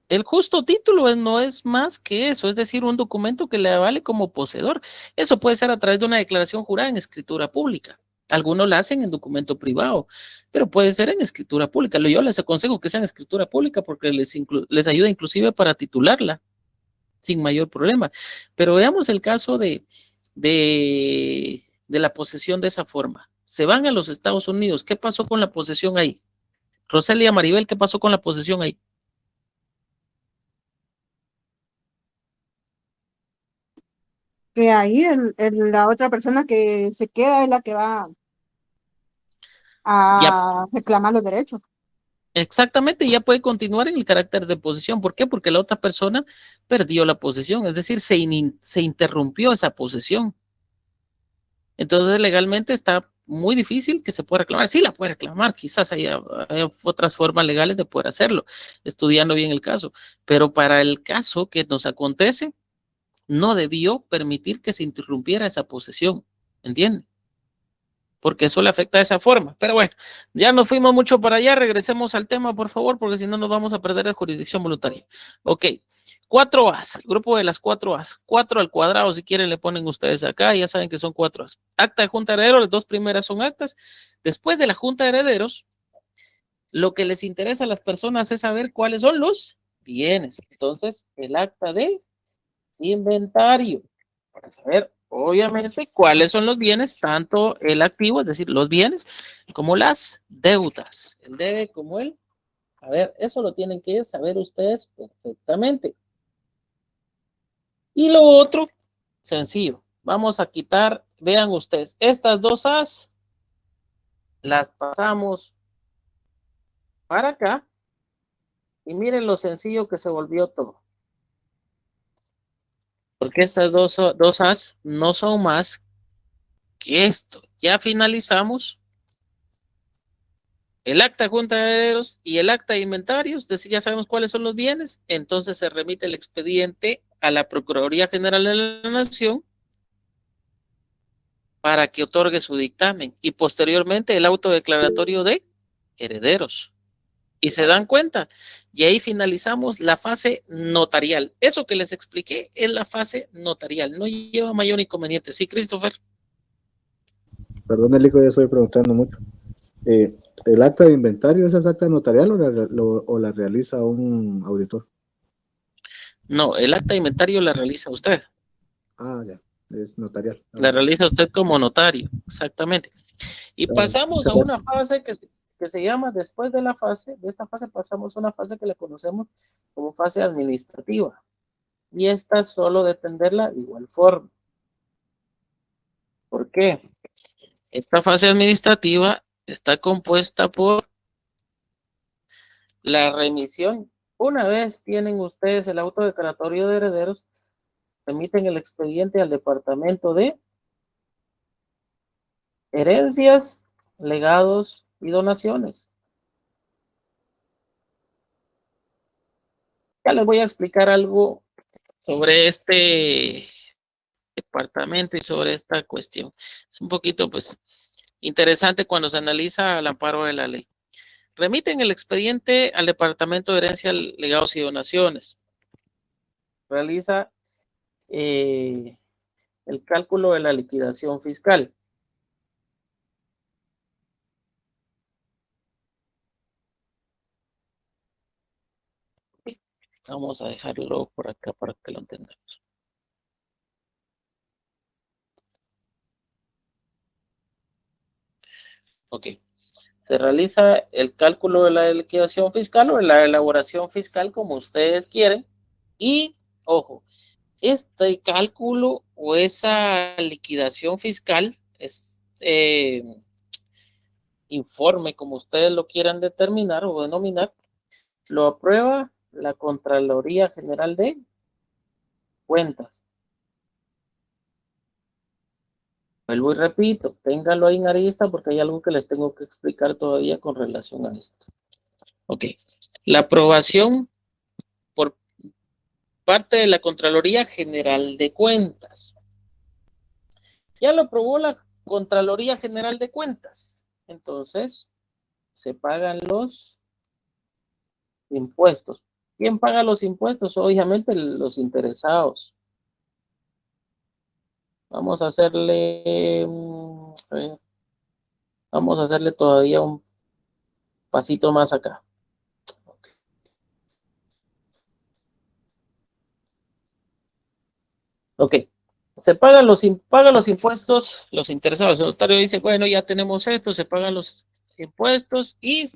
El justo título no es más que eso, es decir, un documento que le avale como poseedor. Eso puede ser a través de una declaración jurada en escritura pública. Algunos la hacen en documento privado, pero puede ser en escritura pública. Yo les aconsejo que sea en escritura pública porque les ayuda inclusive para titularla sin mayor problema. Pero veamos el caso de la posesión de esa forma. Se van a los Estados Unidos. ¿Qué pasó con la posesión ahí? Roselia Maribel, ¿qué pasó con la posesión ahí? Que ahí la otra persona que se queda es la que va Ya, a reclamar los derechos. exactamente, ya puede continuar en el carácter de posesión. ¿Por qué? Porque la otra persona perdió la posesión, es decir, se interrumpió esa posesión. Entonces, legalmente está muy difícil que se pueda reclamar. Sí, la puede reclamar, quizás haya otras formas legales de poder hacerlo, estudiando bien el caso. Pero para el caso que nos acontece, no debió permitir que se interrumpiera esa posesión, ¿entiende? Porque eso le afecta de esa forma. Pero bueno, ya nos fuimos mucho para allá, regresemos al tema, por favor, porque si no nos vamos a perder la jurisdicción voluntaria. Ok, 4As, el grupo de las 4As, 4 al cuadrado, si quieren le ponen ustedes acá, ya saben que son 4As. Acta de junta de herederos, las dos primeras son actas. Después de la junta de herederos, lo que les interesa a las personas es saber cuáles son los bienes. Entonces, el acta de inventario, para saber obviamente cuáles son los bienes, tanto el activo, es decir, los bienes, como las deudas, el debe como el, a ver, eso lo tienen que saber ustedes perfectamente. Y lo otro, sencillo, vamos a quitar, vean ustedes, estas dos A's las pasamos para acá y miren lo sencillo que se volvió todo. Porque estas dos A's no son más que esto. Ya finalizamos el acta de junta de herederos y el acta de inventarios, es decir, ya sabemos cuáles son los bienes, entonces se remite el expediente a la Procuraduría General de la Nación para que otorgue su dictamen y posteriormente el auto declaratorio de herederos. Y se dan cuenta, y ahí finalizamos la fase notarial. Eso que les expliqué es la fase notarial, no lleva mayor inconveniente. ¿Sí, Christopher? Perdón, Elico, ya estoy preguntando mucho. ¿El acta de inventario es acta notarial o la realiza un auditor? No, el acta de inventario la realiza usted. Ah, ya, es notarial. La realiza usted como notario, exactamente. Y pasamos a una fase que se llama, después de esta fase pasamos a una fase que le conocemos como fase administrativa. Y esta solo de atenderla de igual forma. ¿Por qué? Esta fase administrativa está compuesta por la remisión. Una vez tienen ustedes el auto declaratorio de herederos, remiten el expediente al departamento de herencias, legados y donaciones. Ya les voy a explicar algo sobre este departamento y sobre esta cuestión. Es un poquito, pues, interesante cuando se analiza al amparo de la ley. Remiten el expediente al departamento de herencia, legados y donaciones. Realiza el cálculo de la liquidación fiscal. Vamos a dejarlo por acá para que lo entendamos. Ok. Se realiza el cálculo de la liquidación fiscal o de la elaboración fiscal como ustedes quieren. Y, ojo, este cálculo o esa liquidación fiscal, informe, como ustedes lo quieran determinar o denominar, lo aprueba la Contraloría General de Cuentas. Vuelvo y repito, téngalo ahí en arista porque hay algo que les tengo que explicar todavía con relación a esto. Ok, la aprobación por parte de la Contraloría General de Cuentas. Ya lo aprobó la Contraloría General de Cuentas. Entonces, se pagan los impuestos. ¿Quién paga los impuestos? Obviamente los interesados. Vamos a hacerle, vamos a hacerle todavía un pasito más acá. Ok, se pagan los impuestos, los interesados. El notario dice, bueno, ya tenemos esto, se pagan los impuestos y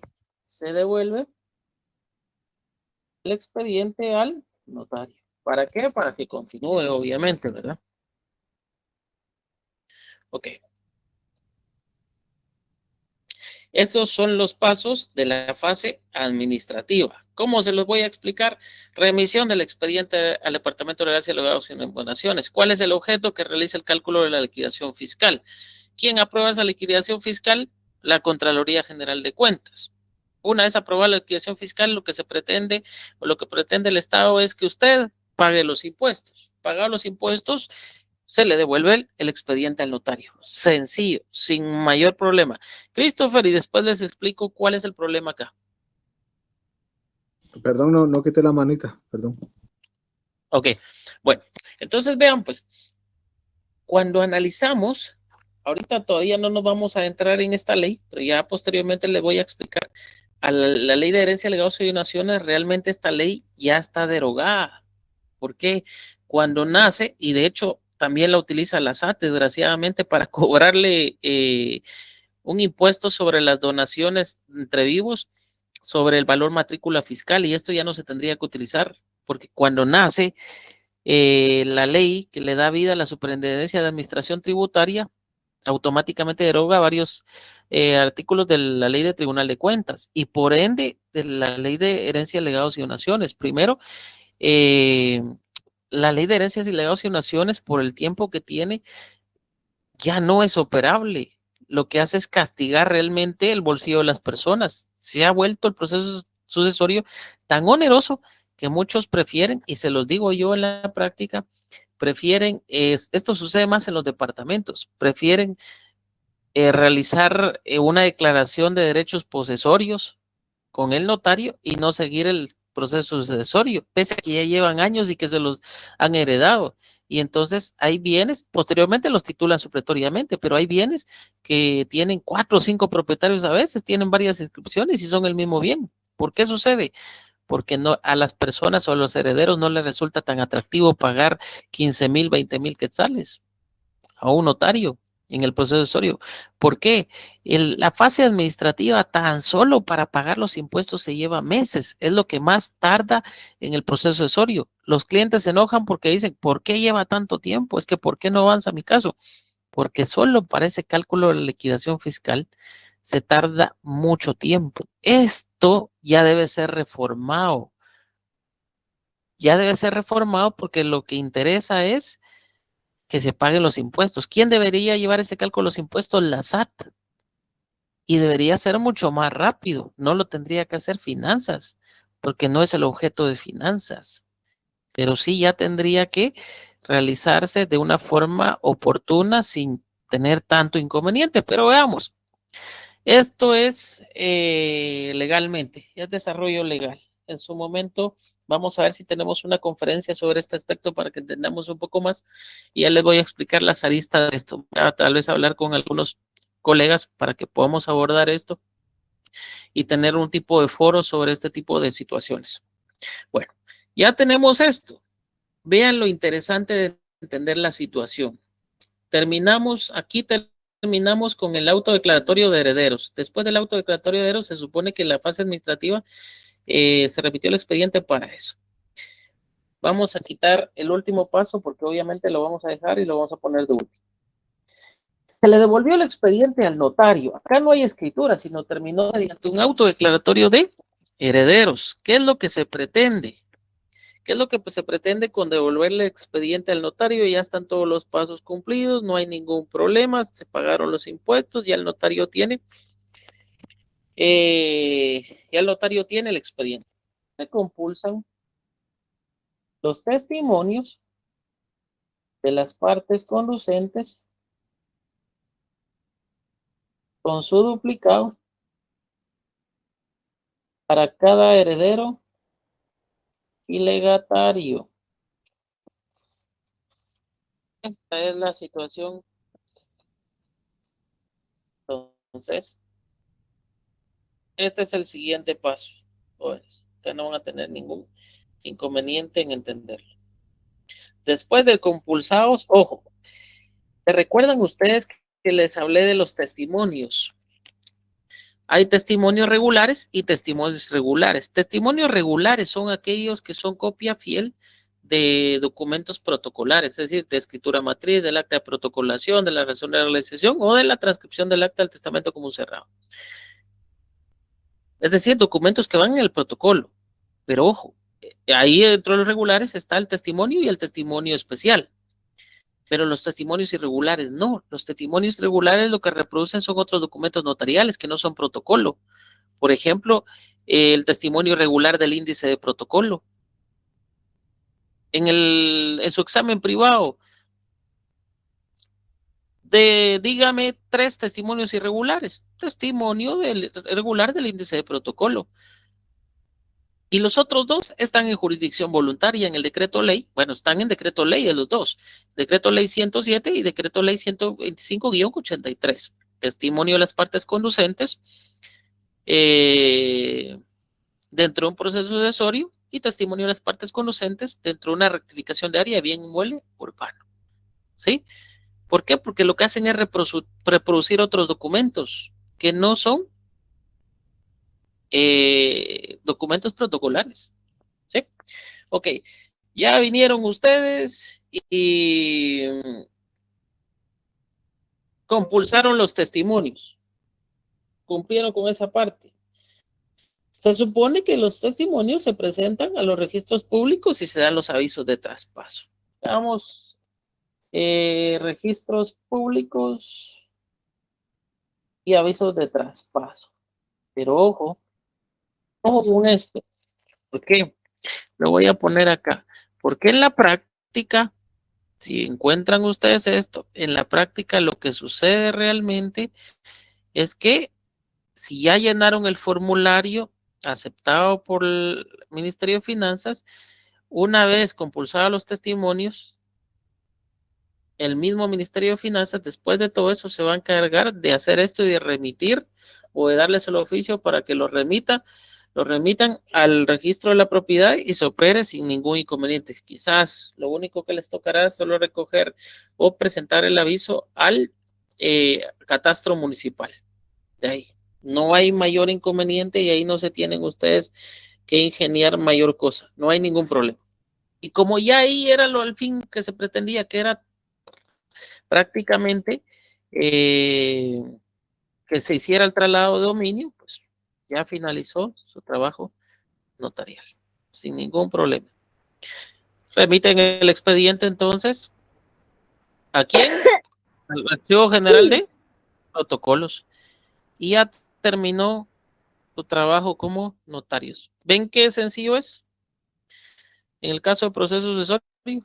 se devuelve el expediente al notario. ¿Para qué? Para que continúe, obviamente, ¿verdad? Ok. Esos son los pasos de la fase administrativa. ¿Cómo se los voy a explicar? Remisión del expediente al Departamento de Herencia, Legados y Donaciones. ¿Cuál es el objeto que realiza el cálculo de la liquidación fiscal? ¿Quién aprueba esa liquidación fiscal? La Contraloría General de Cuentas. Una vez aprobada la liquidación fiscal, lo que se pretende o lo que pretende el Estado es que usted pague los impuestos. Pagar los impuestos, se le devuelve el expediente al notario. Sencillo, sin mayor problema. Christopher, y después les explico cuál es el problema acá. Perdón, no quité la manita, perdón. Ok, bueno, entonces vean pues, cuando analizamos, ahorita todavía no nos vamos a entrar en esta ley, pero ya posteriormente les voy a explicar, a la ley de herencia, legados y donaciones, realmente esta ley ya está derogada. ¿Por qué? Cuando nace, y de hecho también la utiliza la SAT, desgraciadamente, para cobrarle un impuesto sobre las donaciones entre vivos, sobre el valor matrícula fiscal, y esto ya no se tendría que utilizar, porque cuando nace, la ley que le da vida a la Superintendencia de Administración Tributaria automáticamente deroga varios artículos de la ley de Tribunal de Cuentas y por ende de la ley de herencia, legados y donaciones. Primero, la ley de herencias y legados y donaciones, por el tiempo que tiene, ya no es operable. Lo que hace es castigar realmente el bolsillo de las personas. Se ha vuelto el proceso sucesorio tan oneroso que muchos prefieren, y se los digo yo en la práctica, prefieren, esto sucede más en los departamentos, prefieren realizar una declaración de derechos posesorios con el notario y no seguir el proceso sucesorio, pese a que ya llevan años y que se los han heredado. Y entonces hay bienes, posteriormente los titulan supletoriamente, pero hay bienes que tienen 4 o 5 propietarios a veces, tienen varias inscripciones y son el mismo bien. ¿Por qué sucede? Porque no, a las personas o a los herederos no les resulta tan atractivo pagar 15,000, 20,000 quetzales a un notario en el proceso sucesorio. ¿Por qué? La fase administrativa tan solo para pagar los impuestos se lleva meses, es lo que más tarda en el proceso sucesorio. Los clientes se enojan porque dicen, ¿por qué lleva tanto tiempo? Es que ¿por qué no avanza mi caso? Porque solo para ese cálculo de la liquidación fiscal se tarda mucho tiempo. Esto ya debe ser reformado. Ya debe ser reformado porque lo que interesa es que se paguen los impuestos. ¿Quién debería llevar ese cálculo de los impuestos? La SAT. Y debería ser mucho más rápido. No lo tendría que hacer finanzas, porque no es el objeto de finanzas. Pero sí ya tendría que realizarse de una forma oportuna sin tener tanto inconveniente. Pero veamos, esto es legalmente, es desarrollo legal. En su momento vamos a ver si tenemos una conferencia sobre este aspecto para que entendamos un poco más y ya les voy a explicar las aristas de esto. Tal vez hablar con algunos colegas para que podamos abordar esto y tener un tipo de foro sobre este tipo de situaciones. Bueno, ya tenemos esto. Vean lo interesante de entender la situación. Terminamos con el auto declaratorio de herederos. Después del auto declaratorio de herederos se supone que la fase administrativa se repitió el expediente para eso. Vamos a quitar el último paso porque obviamente lo vamos a dejar y lo vamos a poner de último. Se le devolvió el expediente al notario. Acá no hay escritura, sino terminó mediante un auto declaratorio de herederos. ¿Qué es lo que se pretende? ¿Qué es lo que se pretende con devolverle el expediente al notario? Ya están todos los pasos cumplidos, no hay ningún problema, se pagaron los impuestos, ya el notario tiene el expediente. Se compulsan los testimonios de las partes conducentes con su duplicado para cada heredero y legatario. Esta es la situación. Entonces, este es el siguiente paso. Pues, que no van a tener ningún inconveniente en entenderlo. Después del compulsados, ojo, ¿se recuerdan ustedes que les hablé de los testimonios? Hay testimonios regulares y testimonios regulares. Testimonios regulares son aquellos que son copia fiel de documentos protocolares, es decir, de escritura matriz, del acta de protocolación, de la razón de realización o de la transcripción del acta del testamento común cerrado. Es decir, documentos que van en el protocolo. Pero ojo, ahí dentro de los regulares está el testimonio y el testimonio especial. Pero los testimonios irregulares no. Los testimonios regulares lo que reproducen son otros documentos notariales que no son protocolo. Por ejemplo, el testimonio regular del índice de protocolo. En su examen privado, dígame 3 testimonios irregulares. Testimonio regular del índice de protocolo. Y los otros 2 están en jurisdicción voluntaria en el decreto ley. Bueno, están en decreto ley de los 2. Decreto ley 107 y decreto ley 125-83. Testimonio de las partes conducentes dentro de un proceso sucesorio y testimonio de las partes conducentes dentro de una rectificación de área de bien inmueble urbano. ¿Sí? ¿Por qué? Porque lo que hacen es reproducir otros documentos que no son documentos protocolares. ¿Sí? Ok. Ya vinieron ustedes y compulsaron los testimonios. Cumplieron con esa parte. Se supone que los testimonios se presentan a los registros públicos y se dan los avisos de traspaso. Veamos, registros públicos y avisos de traspaso. Pero ojo con esto. ¿Por qué? Lo voy a poner acá. Porque en la práctica, si encuentran ustedes esto, en la práctica lo que sucede realmente es que si ya llenaron el formulario aceptado por el Ministerio de Finanzas, una vez compulsados los testimonios, el mismo Ministerio de Finanzas, después de todo eso, se va a encargar de hacer esto y de remitir o de darles el oficio para que lo remitan al registro de la propiedad y se opere sin ningún inconveniente. Quizás lo único que les tocará es solo recoger o presentar el aviso al catastro municipal. De ahí. No hay mayor inconveniente y ahí no se tienen ustedes que ingeniar mayor cosa. No hay ningún problema. Y como ya ahí era al fin que se pretendía, que era prácticamente que se hiciera el traslado de dominio, pues ya finalizó su trabajo notarial, sin ningún problema. Remiten el expediente entonces. ¿A quién? Al Archivo General de Protocolos. Y ya terminó su trabajo como notarios. ¿Ven qué sencillo es? En el caso de procesos sucesorio.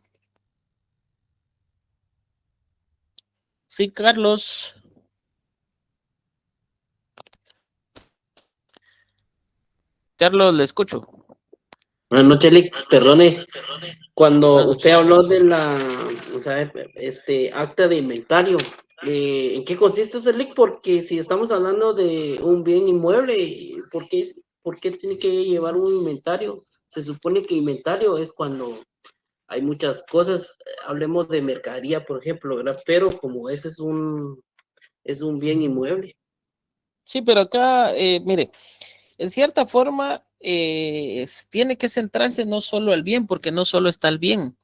Sí, Carlos. Carlos, le escucho. Buenas noches, Lick. Perdone, cuando usted habló de la, o sea, acta de inventario, ¿en qué consiste ese Lick? Porque si estamos hablando de un bien inmueble, ¿por qué tiene que llevar un inventario? Se supone que inventario es cuando hay muchas cosas, hablemos de mercadería, por ejemplo, ¿verdad? Pero como ese es un bien inmueble. Sí, pero acá, mire, en cierta forma, tiene que centrarse no solo al bien, porque no solo está el bien,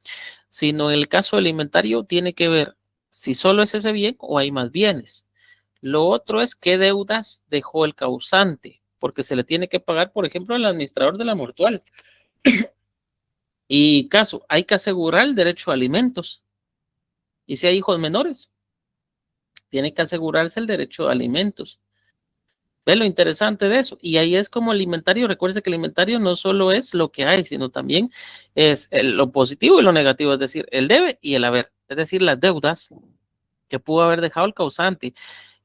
sino en el caso del inventario tiene que ver si solo es ese bien o hay más bienes. Lo otro es qué deudas dejó el causante, porque se le tiene que pagar, por ejemplo, al administrador de la mortual. Y caso, hay que asegurar el derecho a alimentos. Y si hay hijos menores, tiene que asegurarse el derecho a alimentos. ¿Ve lo interesante de eso? Y ahí es como el inventario. Recuerde que el inventario no solo es lo que hay, sino también es lo positivo y lo negativo, es decir, el debe y el haber, es decir, las deudas que pudo haber dejado el causante.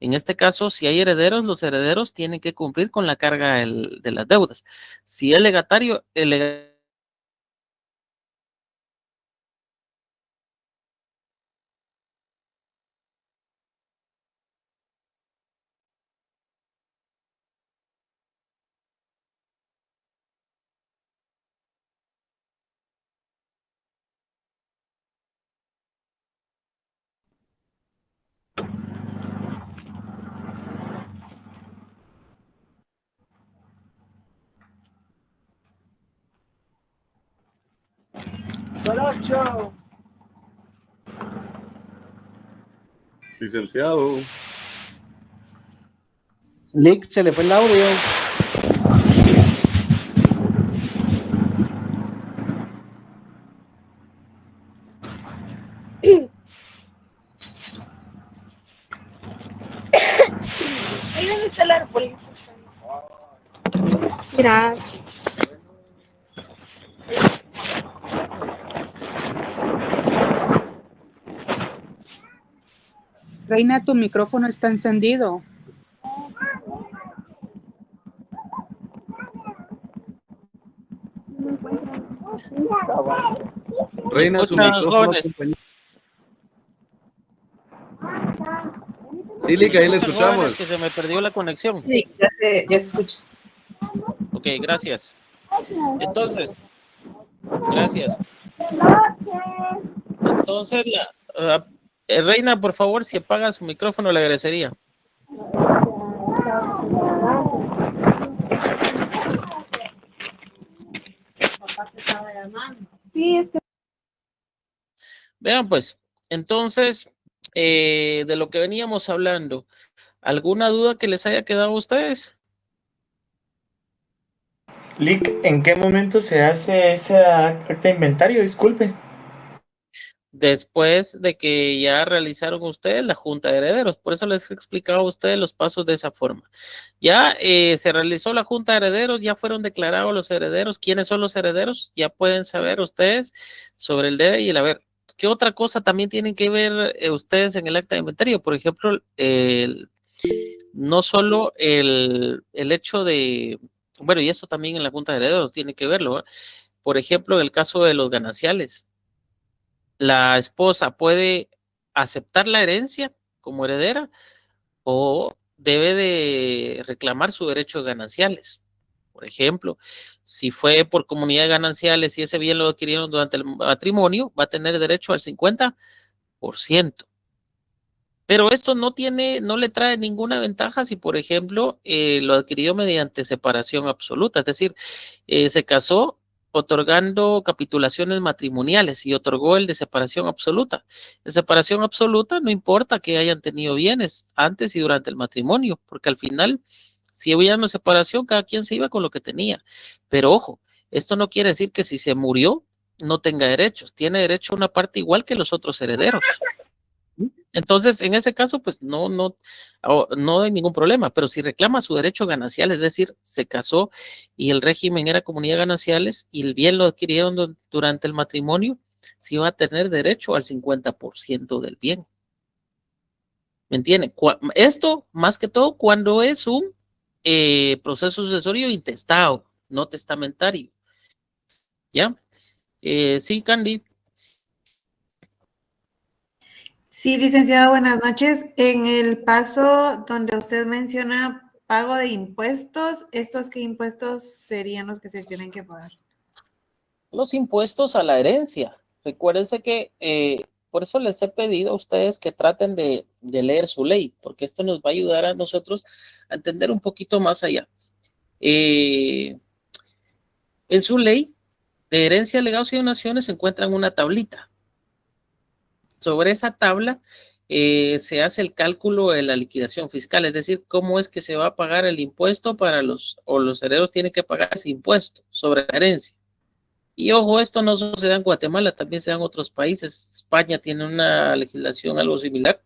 En este caso, si hay herederos, los herederos tienen que cumplir con la carga de las deudas. Si el legatario, Licenciado. Lick, se le fue el audio. Gracias. Reina, tu micrófono está encendido. Reina, su micrófono, compañero. Sí, Lick, ahí le escuchamos. Que se me perdió la conexión. Sí, ya se escucha. Ok, gracias. Entonces, gracias. Entonces, Reina, por favor, si apaga su micrófono, le agradecería. Sí, es que Vean pues, entonces, de lo que veníamos hablando, ¿alguna duda que les haya quedado a ustedes? Lick, ¿en qué momento se hace ese acta de inventario? Disculpe. Después de que ya realizaron ustedes la junta de herederos. Por eso les he explicado a ustedes los pasos de esa forma. Ya se realizó la junta de herederos, ya fueron declarados los herederos. ¿Quiénes son los herederos? Ya pueden saber ustedes sobre el debe y el haber. ¿Qué otra cosa también tienen que ver ustedes en el acta de inventario? Por ejemplo, no solo el hecho de, bueno, y esto también en la junta de herederos tiene que verlo, ¿eh? Por ejemplo, en el caso de los gananciales, la esposa puede aceptar la herencia como heredera o debe de reclamar su derecho de gananciales. Por ejemplo, si fue por comunidad de gananciales y ese bien lo adquirieron durante el matrimonio, va a tener derecho al 50%. Pero esto no le trae ninguna ventaja si, por ejemplo, lo adquirió mediante separación absoluta, es decir, se casó otorgando capitulaciones matrimoniales y otorgó el de separación absoluta. En separación absoluta no importa que hayan tenido bienes antes y durante el matrimonio, porque al final, si hubiera una separación, cada quien se iba con lo que tenía. Pero ojo, esto no quiere decir que si se murió no tenga derechos, tiene derecho a una parte igual que los otros herederos. Entonces, en ese caso, pues no hay ningún problema, pero si reclama su derecho ganancial, es decir, se casó y el régimen era comunidad de gananciales y el bien lo adquirieron durante el matrimonio, sí va a tener derecho al 50% del bien. ¿Me entienden? Esto, más que todo, cuando es un proceso sucesorio intestado, no testamentario. ¿Ya? Sí, Candy. Sí, licenciado, buenas noches. En el paso donde usted menciona pago de impuestos, ¿estos qué impuestos serían los que se tienen que pagar? Los impuestos a la herencia. Recuérdense que por eso les he pedido a ustedes que traten de leer su ley, porque esto nos va a ayudar a nosotros a entender un poquito más allá. En su ley de herencia, legados y donaciones se encuentran una tablita. Sobre esa tabla se hace el cálculo de la liquidación fiscal, es decir, cómo es que se va a pagar el impuesto para los herederos tienen que pagar ese impuesto sobre la herencia. Y ojo, esto no solo se da en Guatemala, también se da en otros países. España tiene una legislación algo similar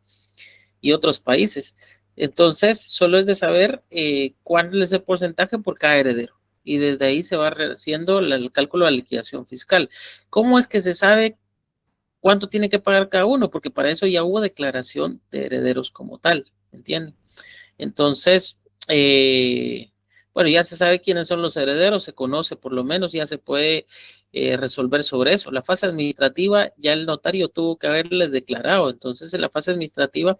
y otros países. Entonces, solo es de saber cuál es el porcentaje por cada heredero. Y desde ahí se va haciendo el cálculo de la liquidación fiscal. ¿Cómo es que se sabe cuánto tiene que pagar cada uno? Porque para eso ya hubo declaración de herederos como tal, ¿me entienden? Entonces, bueno, ya se sabe quiénes son los herederos, se conoce por lo menos, ya se puede resolver sobre eso. La fase administrativa ya el notario tuvo que haberles declarado, entonces en la fase administrativa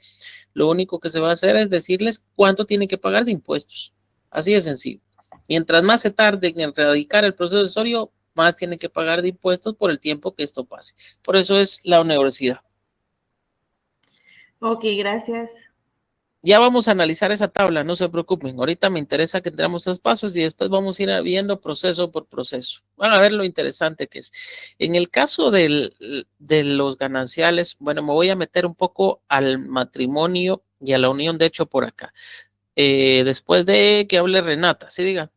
lo único que se va a hacer es decirles cuánto tienen que pagar de impuestos. Así de sencillo. Mientras más se tarde en erradicar el proceso sucesorio, más tienen que pagar de impuestos por el tiempo que esto pase. Por eso es la universidad. Ok, gracias. Ya vamos a analizar esa tabla, no se preocupen. Ahorita me interesa que entremos esos pasos y después vamos a ir viendo proceso por proceso. Van a ver lo interesante que es. En el caso de los gananciales, bueno, me voy a meter un poco al matrimonio y a la unión de hecho por acá. Después de que hable Renata, ¿sí diga?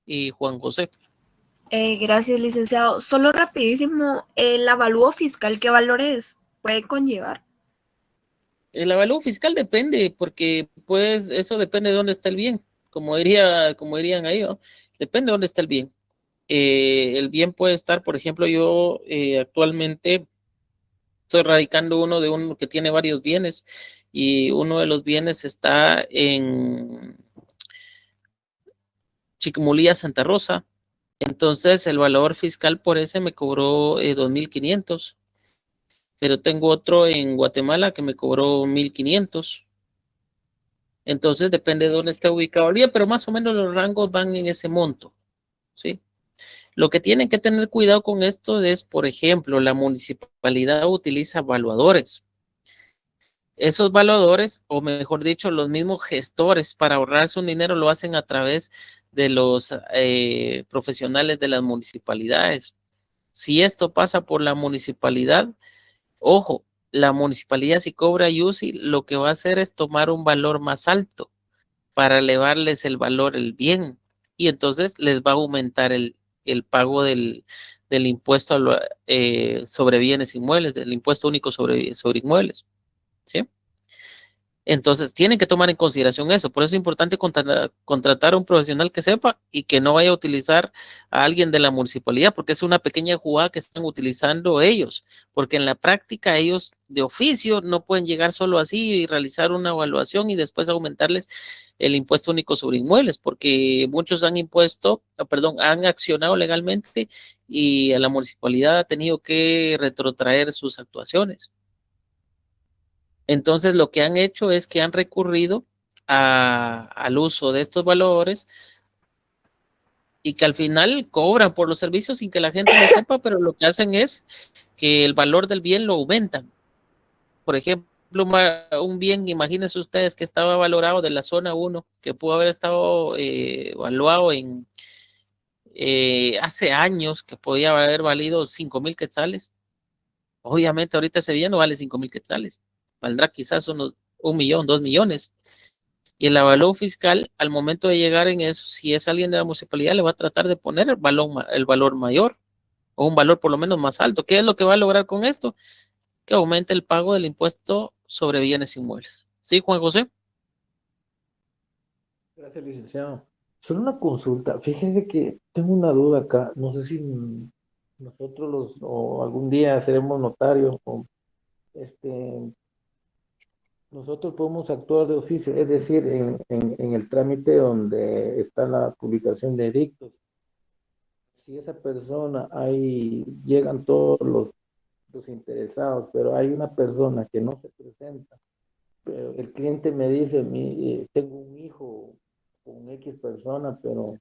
Y Juan José. Gracias, licenciado. Solo rapidísimo, el avalúo fiscal, ¿qué valores puede conllevar? El avalúo fiscal depende, porque pues eso depende de dónde está el bien, como dirían ahí, ¿no? Depende de dónde está el bien. El bien puede estar, por ejemplo, yo actualmente estoy radicando uno que tiene varios bienes y uno de los bienes está en Chicumulía, Santa Rosa. Entonces el valor fiscal por ese me cobró 2,500. Pero tengo otro en Guatemala que me cobró 1,500. Entonces depende de dónde esté ubicado el bien, pero más o menos los rangos van en ese monto, ¿sí? Lo que tienen que tener cuidado con esto es, por ejemplo, la municipalidad utiliza evaluadores. Esos evaluadores, o mejor dicho, los mismos gestores para ahorrarse un dinero lo hacen a través de los profesionales de las municipalidades. Si esto pasa por la municipalidad, Ojo, la municipalidad si cobra UCI, lo que va a hacer es tomar un valor más alto para elevarles el valor, el bien, y entonces les va a aumentar el pago del impuesto sobre bienes inmuebles, del impuesto único sobre inmuebles, ¿sí? Entonces, tienen que tomar en consideración eso. Por eso es importante contratar a un profesional que sepa y que no vaya a utilizar a alguien de la municipalidad, porque es una pequeña jugada que están utilizando ellos, porque en la práctica ellos de oficio no pueden llegar solo así y realizar una evaluación y después aumentarles el impuesto único sobre inmuebles, porque muchos han accionado legalmente y a la municipalidad ha tenido que retrotraer sus actuaciones. Entonces, lo que han hecho es que han recurrido al uso de estos valores y que al final cobran por los servicios sin que la gente lo sepa, pero lo que hacen es que el valor del bien lo aumentan. Por ejemplo, un bien, imagínense ustedes que estaba valorado de la zona 1, que pudo haber estado evaluado en hace años, que podía haber valido 5,000 quetzales. Obviamente ahorita ese bien no vale 5,000 quetzales. Valdrá quizás unos 1,000,000, 2,000,000. Y el avalúo fiscal, al momento de llegar en eso, si es alguien de la municipalidad, le va a tratar de poner el valor mayor o un valor por lo menos más alto. ¿Qué es lo que va a lograr con esto? Que aumente el pago del impuesto sobre bienes inmuebles. ¿Sí, Juan José? Gracias, licenciado. Solo una consulta. Fíjese que tengo una duda acá. No sé si nosotros o algún día seremos notarios o nosotros podemos actuar de oficio, es decir, en el trámite donde está la publicación de edictos. Si esa persona, ahí llegan todos los interesados, pero hay una persona que no se presenta, pero el cliente me dice, tengo un hijo con X persona, pero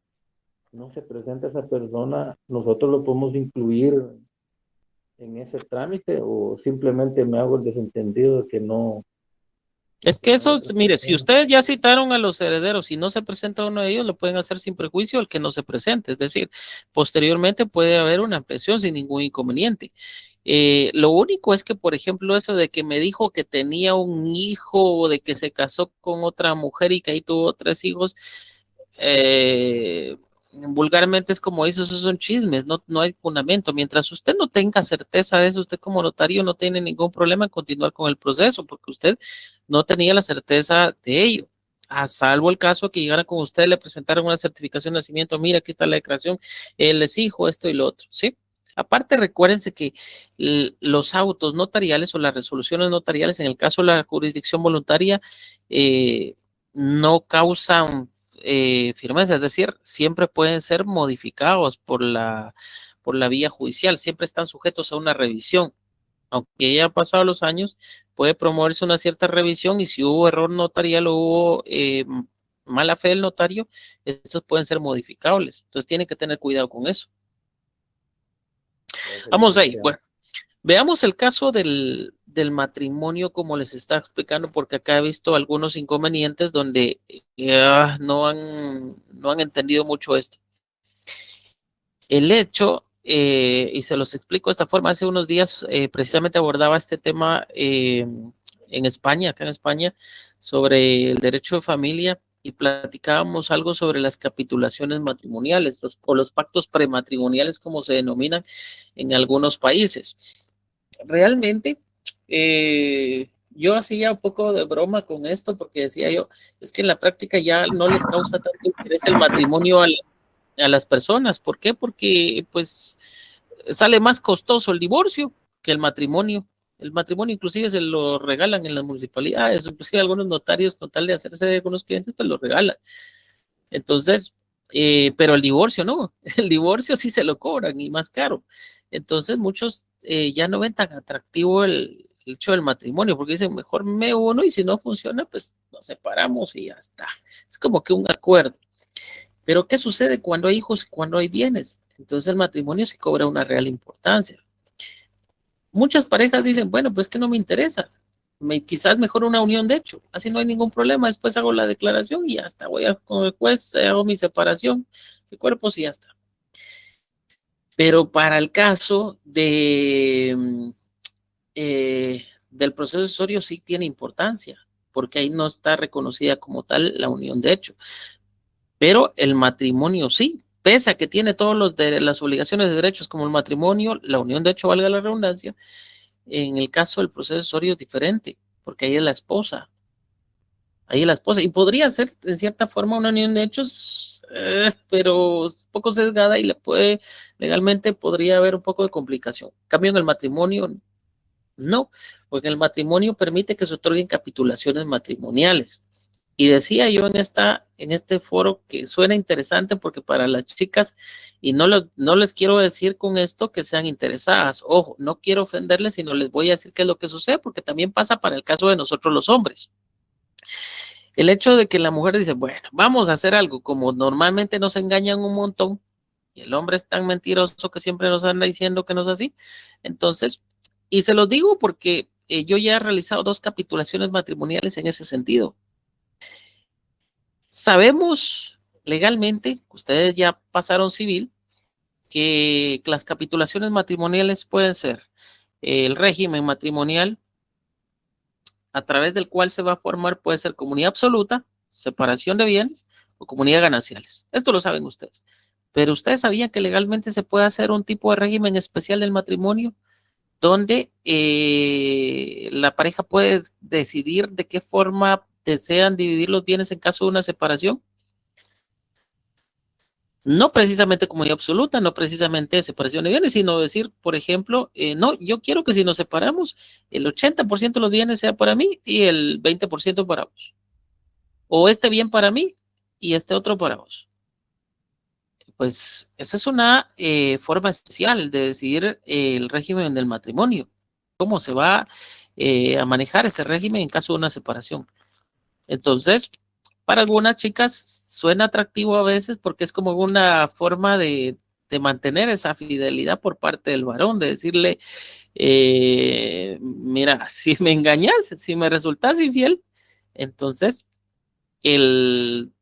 no se presenta esa persona, ¿nosotros lo podemos incluir en ese trámite o simplemente me hago el desentendido de que no? Es que eso, mire, si ustedes ya citaron a los herederos y no se presenta uno de ellos, lo pueden hacer sin prejuicio al que no se presente. Es decir, posteriormente puede haber una ampliación sin ningún inconveniente. Lo único es que, por ejemplo, eso de que me dijo que tenía un hijo o de que se casó con otra mujer y que ahí tuvo 3 hijos, vulgarmente es como dice, esos son chismes, no hay fundamento. Mientras usted no tenga certeza de eso, usted como notario no tiene ningún problema en continuar con el proceso, porque usted no tenía la certeza de ello. A salvo el caso que llegara con usted, le presentaron una certificación de nacimiento, mira, aquí está la declaración, él es hijo, esto y lo otro, ¿sí? Aparte, recuérdense que los autos notariales o las resoluciones notariales, en el caso de la jurisdicción voluntaria, no causan firmeza, es decir, siempre pueden ser modificados por la vía judicial, siempre están sujetos a una revisión. Aunque ya han pasado los años, puede promoverse una cierta revisión y si hubo error notarial o hubo mala fe del notario, estos pueden ser modificables. Entonces tienen que tener cuidado con eso. Vamos ahí. Bueno, veamos el caso del matrimonio como les estaba explicando, porque acá he visto algunos inconvenientes donde no han entendido mucho esto. El hecho, y se los explico de esta forma, hace unos días precisamente abordaba este tema en España, acá en España, sobre el derecho de familia y platicábamos algo sobre las capitulaciones matrimoniales o los pactos prematrimoniales como se denominan en algunos países. Realmente, yo hacía un poco de broma con esto porque decía yo, es que en la práctica ya no les causa tanto interés el matrimonio a las personas. ¿Por qué? Porque pues sale más costoso el divorcio que el matrimonio. El matrimonio inclusive se lo regalan en las municipalidades, inclusive algunos notarios con tal de hacerse de algunos clientes pues lo regalan. Entonces, pero el divorcio no, el divorcio sí se lo cobran y más caro. Entonces muchos ya no ven tan atractivo el hecho del matrimonio porque dicen mejor me uno y si no funciona pues nos separamos y ya está. Es como que un acuerdo. Pero ¿qué sucede cuando hay hijos y cuando hay bienes? Entonces el matrimonio se cobra una real importancia. Muchas parejas dicen, bueno, pues que no me interesa. Quizás mejor una unión de hecho. Así no hay ningún problema. Después hago la declaración y ya está. Voy con el juez, hago mi separación de cuerpos y ya está. Pero para el caso de del proceso sucesorio sí tiene importancia, porque ahí no está reconocida como tal la unión de hecho, pero el matrimonio sí, pese a que tiene todas las obligaciones de derechos como el matrimonio, la unión de hecho, valga la redundancia, en el caso del proceso sucesorio es diferente, porque ahí es la esposa, y podría ser en cierta forma una unión de hechos, pero poco sesgada y legalmente podría haber un poco de complicación. En cambio, en el matrimonio, no, porque el matrimonio permite que se otorguen capitulaciones matrimoniales. Y decía yo en este foro que suena interesante porque para las chicas, y no les quiero decir con esto que sean interesadas, ojo, no quiero ofenderles, sino les voy a decir qué es lo que sucede, porque también pasa para el caso de nosotros los hombres. El hecho de que la mujer dice, bueno, vamos a hacer algo, como normalmente nos engañan un montón, y el hombre es tan mentiroso que siempre nos anda diciendo que no es así, entonces, y se los digo porque yo ya he realizado 2 capitulaciones matrimoniales en ese sentido. Sabemos legalmente, ustedes ya pasaron civil, que las capitulaciones matrimoniales pueden ser el régimen matrimonial a través del cual se va a formar, puede ser comunidad absoluta, separación de bienes o comunidad gananciales. Esto lo saben ustedes. Pero ustedes sabían que legalmente se puede hacer un tipo de régimen especial del matrimonio donde la pareja puede decidir de qué forma desean dividir los bienes en caso de una separación. No precisamente comunidad absoluta, no precisamente separación de bienes, sino decir, por ejemplo, no, yo quiero que si nos separamos, el 80% de los bienes sea para mí y el 20% para vos. O este bien para mí y este otro para vos. Pues esa es una forma especial de decidir el régimen del matrimonio. Cómo se va a manejar ese régimen en caso de una separación. Entonces, para algunas chicas suena atractivo a veces porque es como una forma de mantener esa fidelidad por parte del varón, de decirle, mira, si me engañas, si me resultas infiel, entonces el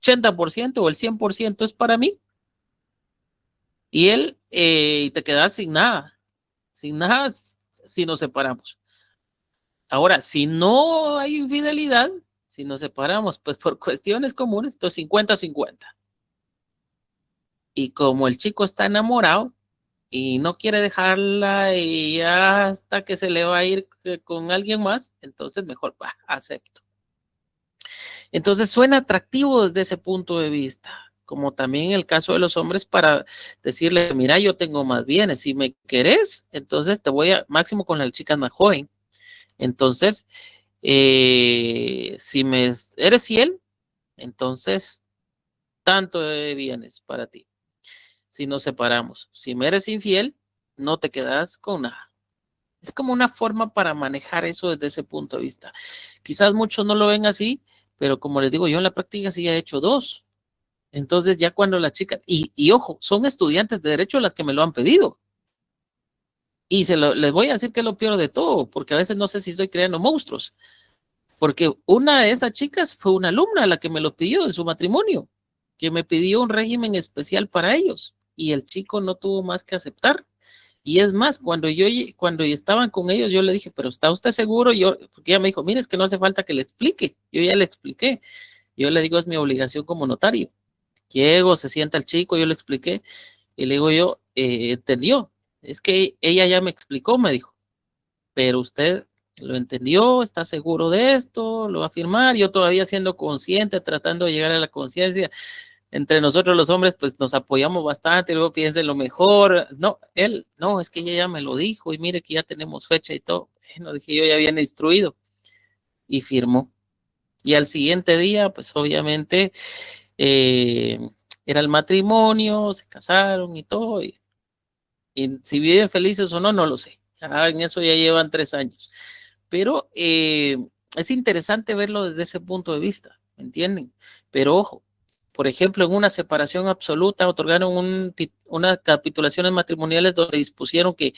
80% o el 100% es para mí y te quedas sin nada si nos separamos. Ahora, si no hay infidelidad, si nos separamos, pues por cuestiones comunes, entonces 50-50. Y como el chico está enamorado y no quiere dejarla y ya hasta que se le va a ir con alguien más, entonces mejor acepto. Entonces suena atractivo desde ese punto de vista, como también en el caso de los hombres para decirle, mira, yo tengo más bienes, si me querés, entonces te voy a, máximo con las chicas más joven. Entonces, si me eres fiel, entonces tanto de bienes para ti. Si nos separamos, si me eres infiel, no te quedas con nada. Es como una forma para manejar eso desde ese punto de vista. Quizás muchos no lo ven así, pero como les digo, yo en la práctica sí he hecho 2. Entonces ya cuando la chica, y ojo, son estudiantes de derecho las que me lo han pedido. Y les voy a decir que es lo peor de todo, porque a veces no sé si estoy creando monstruos. Porque una de esas chicas fue una alumna la que me lo pidió en su matrimonio, que me pidió un régimen especial para ellos. Y el chico no tuvo más que aceptar. Y es más, cuando estaban con ellos, yo le dije, pero ¿está usted seguro? Porque ella me dijo, mire, es que no hace falta que le explique. Yo ya le expliqué. Yo le digo, es mi obligación como notario. Llego, se sienta el chico, yo le expliqué. Y le digo yo, ¿entendió? Es que ella ya me explicó, me dijo. Pero usted lo entendió, está seguro de esto, lo va a firmar. Yo todavía siendo consciente, tratando de llegar a la conciencia. Entre nosotros los hombres, pues nos apoyamos bastante, luego piensen lo mejor. No, es que ella ya me lo dijo y mire que ya tenemos fecha y todo. Bueno, dije, yo ya viene instruido y firmó. Y al siguiente día, pues obviamente era el matrimonio, se casaron y todo. Y si viven felices o no, no lo sé. Ya en eso ya llevan 3 años. Pero es interesante verlo desde ese punto de vista, ¿me entienden? Pero ojo, por ejemplo, en una separación absoluta otorgaron unas capitulaciones matrimoniales donde dispusieron que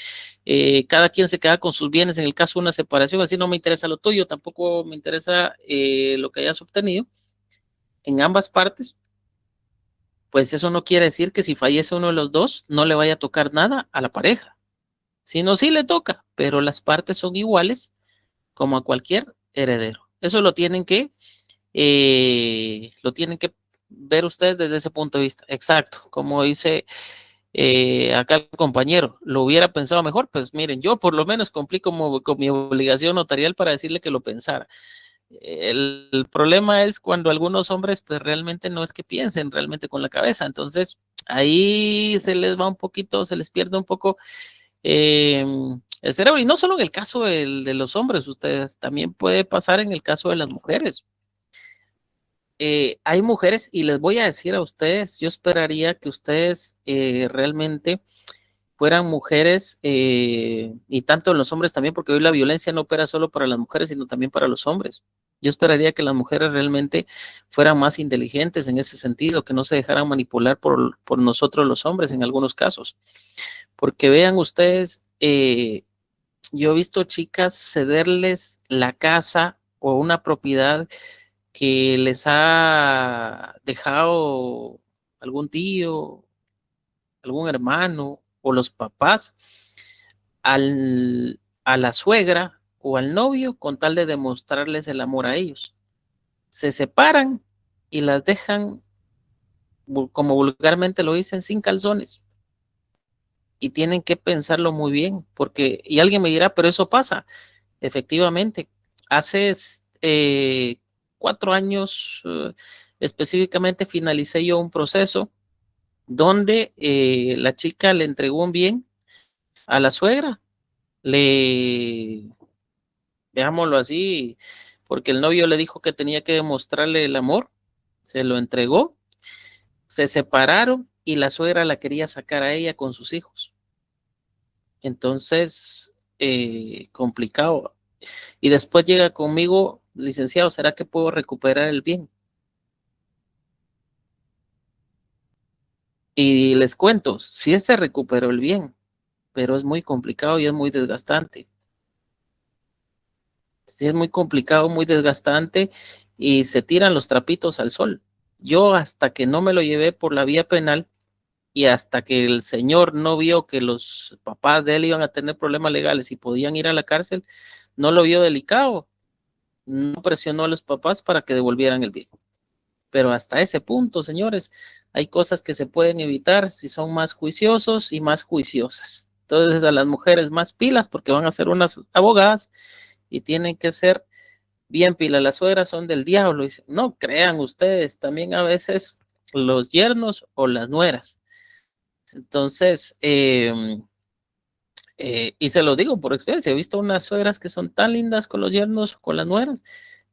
cada quien se queda con sus bienes en el caso de una separación, así no me interesa lo tuyo, tampoco me interesa lo que hayas obtenido en ambas partes. Pues eso no quiere decir que si fallece uno de los dos no le vaya a tocar nada a la pareja, sino sí le toca, pero las partes son iguales como a cualquier heredero. Eso lo tienen que ver ustedes desde ese punto de vista. Exacto, como dice acá el compañero, lo hubiera pensado mejor. Pues miren, yo por lo menos cumplí con mi obligación notarial para decirle que lo pensara. El problema es cuando algunos hombres pues realmente no es que piensen realmente con la cabeza, entonces ahí se les va un poquito, se les pierde un poco el cerebro, y no solo en el caso de los hombres, ustedes también puede pasar en el caso de las mujeres. Hay mujeres, y les voy a decir a ustedes, yo esperaría que ustedes realmente fueran mujeres, y tanto en los hombres también, porque hoy la violencia no opera solo para las mujeres, sino también para los hombres. Yo esperaría que las mujeres realmente fueran más inteligentes en ese sentido, que no se dejaran manipular por nosotros los hombres en algunos casos. Porque vean ustedes, yo he visto chicas cederles la casa o una propiedad que les ha dejado algún tío, algún hermano o los papás a la suegra o al novio con tal de demostrarles el amor a ellos. Se separan y las dejan, como vulgarmente lo dicen, sin calzones. Y tienen que pensarlo muy bien, porque, y alguien me dirá, pero eso pasa. Efectivamente, hace 4 años específicamente finalicé yo un proceso donde la chica le entregó un bien a la suegra, veámoslo así, porque el novio le dijo que tenía que demostrarle el amor, se lo entregó, se separaron y la suegra la quería sacar a ella con sus hijos. Entonces, complicado. Y después llega conmigo, licenciado, ¿será que puedo recuperar el bien? Y les cuento, sí se recuperó el bien, pero es muy complicado y es muy desgastante. Sí, es muy complicado, muy desgastante, y se tiran los trapitos al sol. Yo hasta que no me lo llevé por la vía penal y hasta que el señor no vio que los papás de él iban a tener problemas legales y podían ir a la cárcel, no lo vio delicado. No presionó a los papás para que devolvieran el bien. Pero hasta ese punto, señores, hay cosas que se pueden evitar si son más juiciosos y más juiciosas. Entonces, a las mujeres más pilas, porque van a ser unas abogadas y tienen que ser bien pilas. Las suegras son del diablo. Y no crean ustedes, también a veces los yernos o las nueras. Entonces, y se lo digo por experiencia, he visto unas suegras que son tan lindas con los yernos, con las nueras,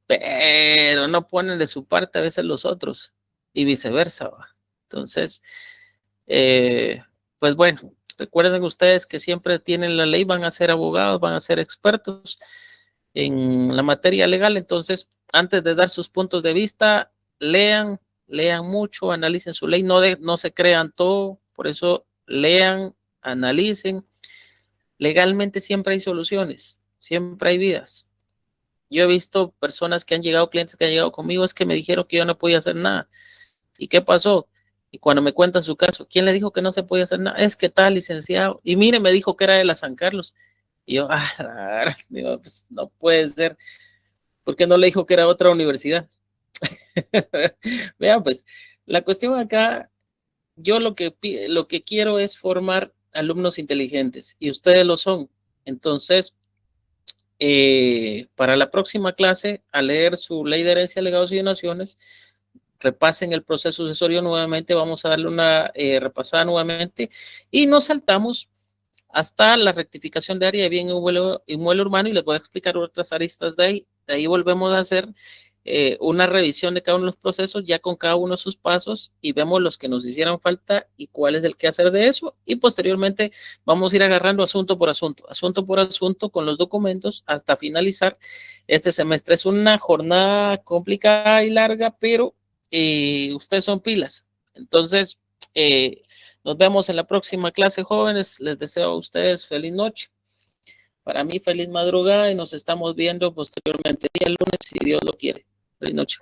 pero no ponen de su parte a veces los otros, y viceversa, ¿va? Entonces, pues bueno, recuerden ustedes que siempre tienen la ley, van a ser abogados, van a ser expertos en la materia legal. Entonces, antes de dar sus puntos de vista, lean mucho, analicen su ley, no se crean todo, por eso lean, analicen. Legalmente siempre hay soluciones, siempre hay vidas. Yo he visto personas que han llegado, clientes que han llegado conmigo, es que me dijeron que yo no podía hacer nada. ¿Y qué pasó? Y cuando me cuentan su caso, ¿quién le dijo que no se podía hacer nada? Es que tal, licenciado. Y mire, me dijo que era de la San Carlos. Y yo, digo, pues no puede ser. ¿Por qué no le dijo que era otra universidad? Vean, pues, la cuestión acá, yo lo que quiero es formar alumnos inteligentes, y ustedes lo son. Entonces, para la próxima clase, al leer su ley de herencia, legados y donaciones, repasen el proceso sucesorio nuevamente, vamos a darle una repasada nuevamente, y nos saltamos hasta la rectificación de área de bien inmueble urbano, y les voy a explicar otras aristas de ahí. De ahí volvemos a hacer una revisión de cada uno de los procesos, ya con cada uno de sus pasos, y vemos los que nos hicieran falta y cuál es el que hacer de eso, y posteriormente vamos a ir agarrando asunto por asunto con los documentos hasta finalizar este semestre. Es una jornada complicada y larga, pero ustedes son pilas. Entonces, nos vemos en la próxima clase, jóvenes. Les deseo a ustedes feliz noche. Para mí, feliz madrugada, y nos estamos viendo posteriormente el lunes, si Dios lo quiere. Feliz noche.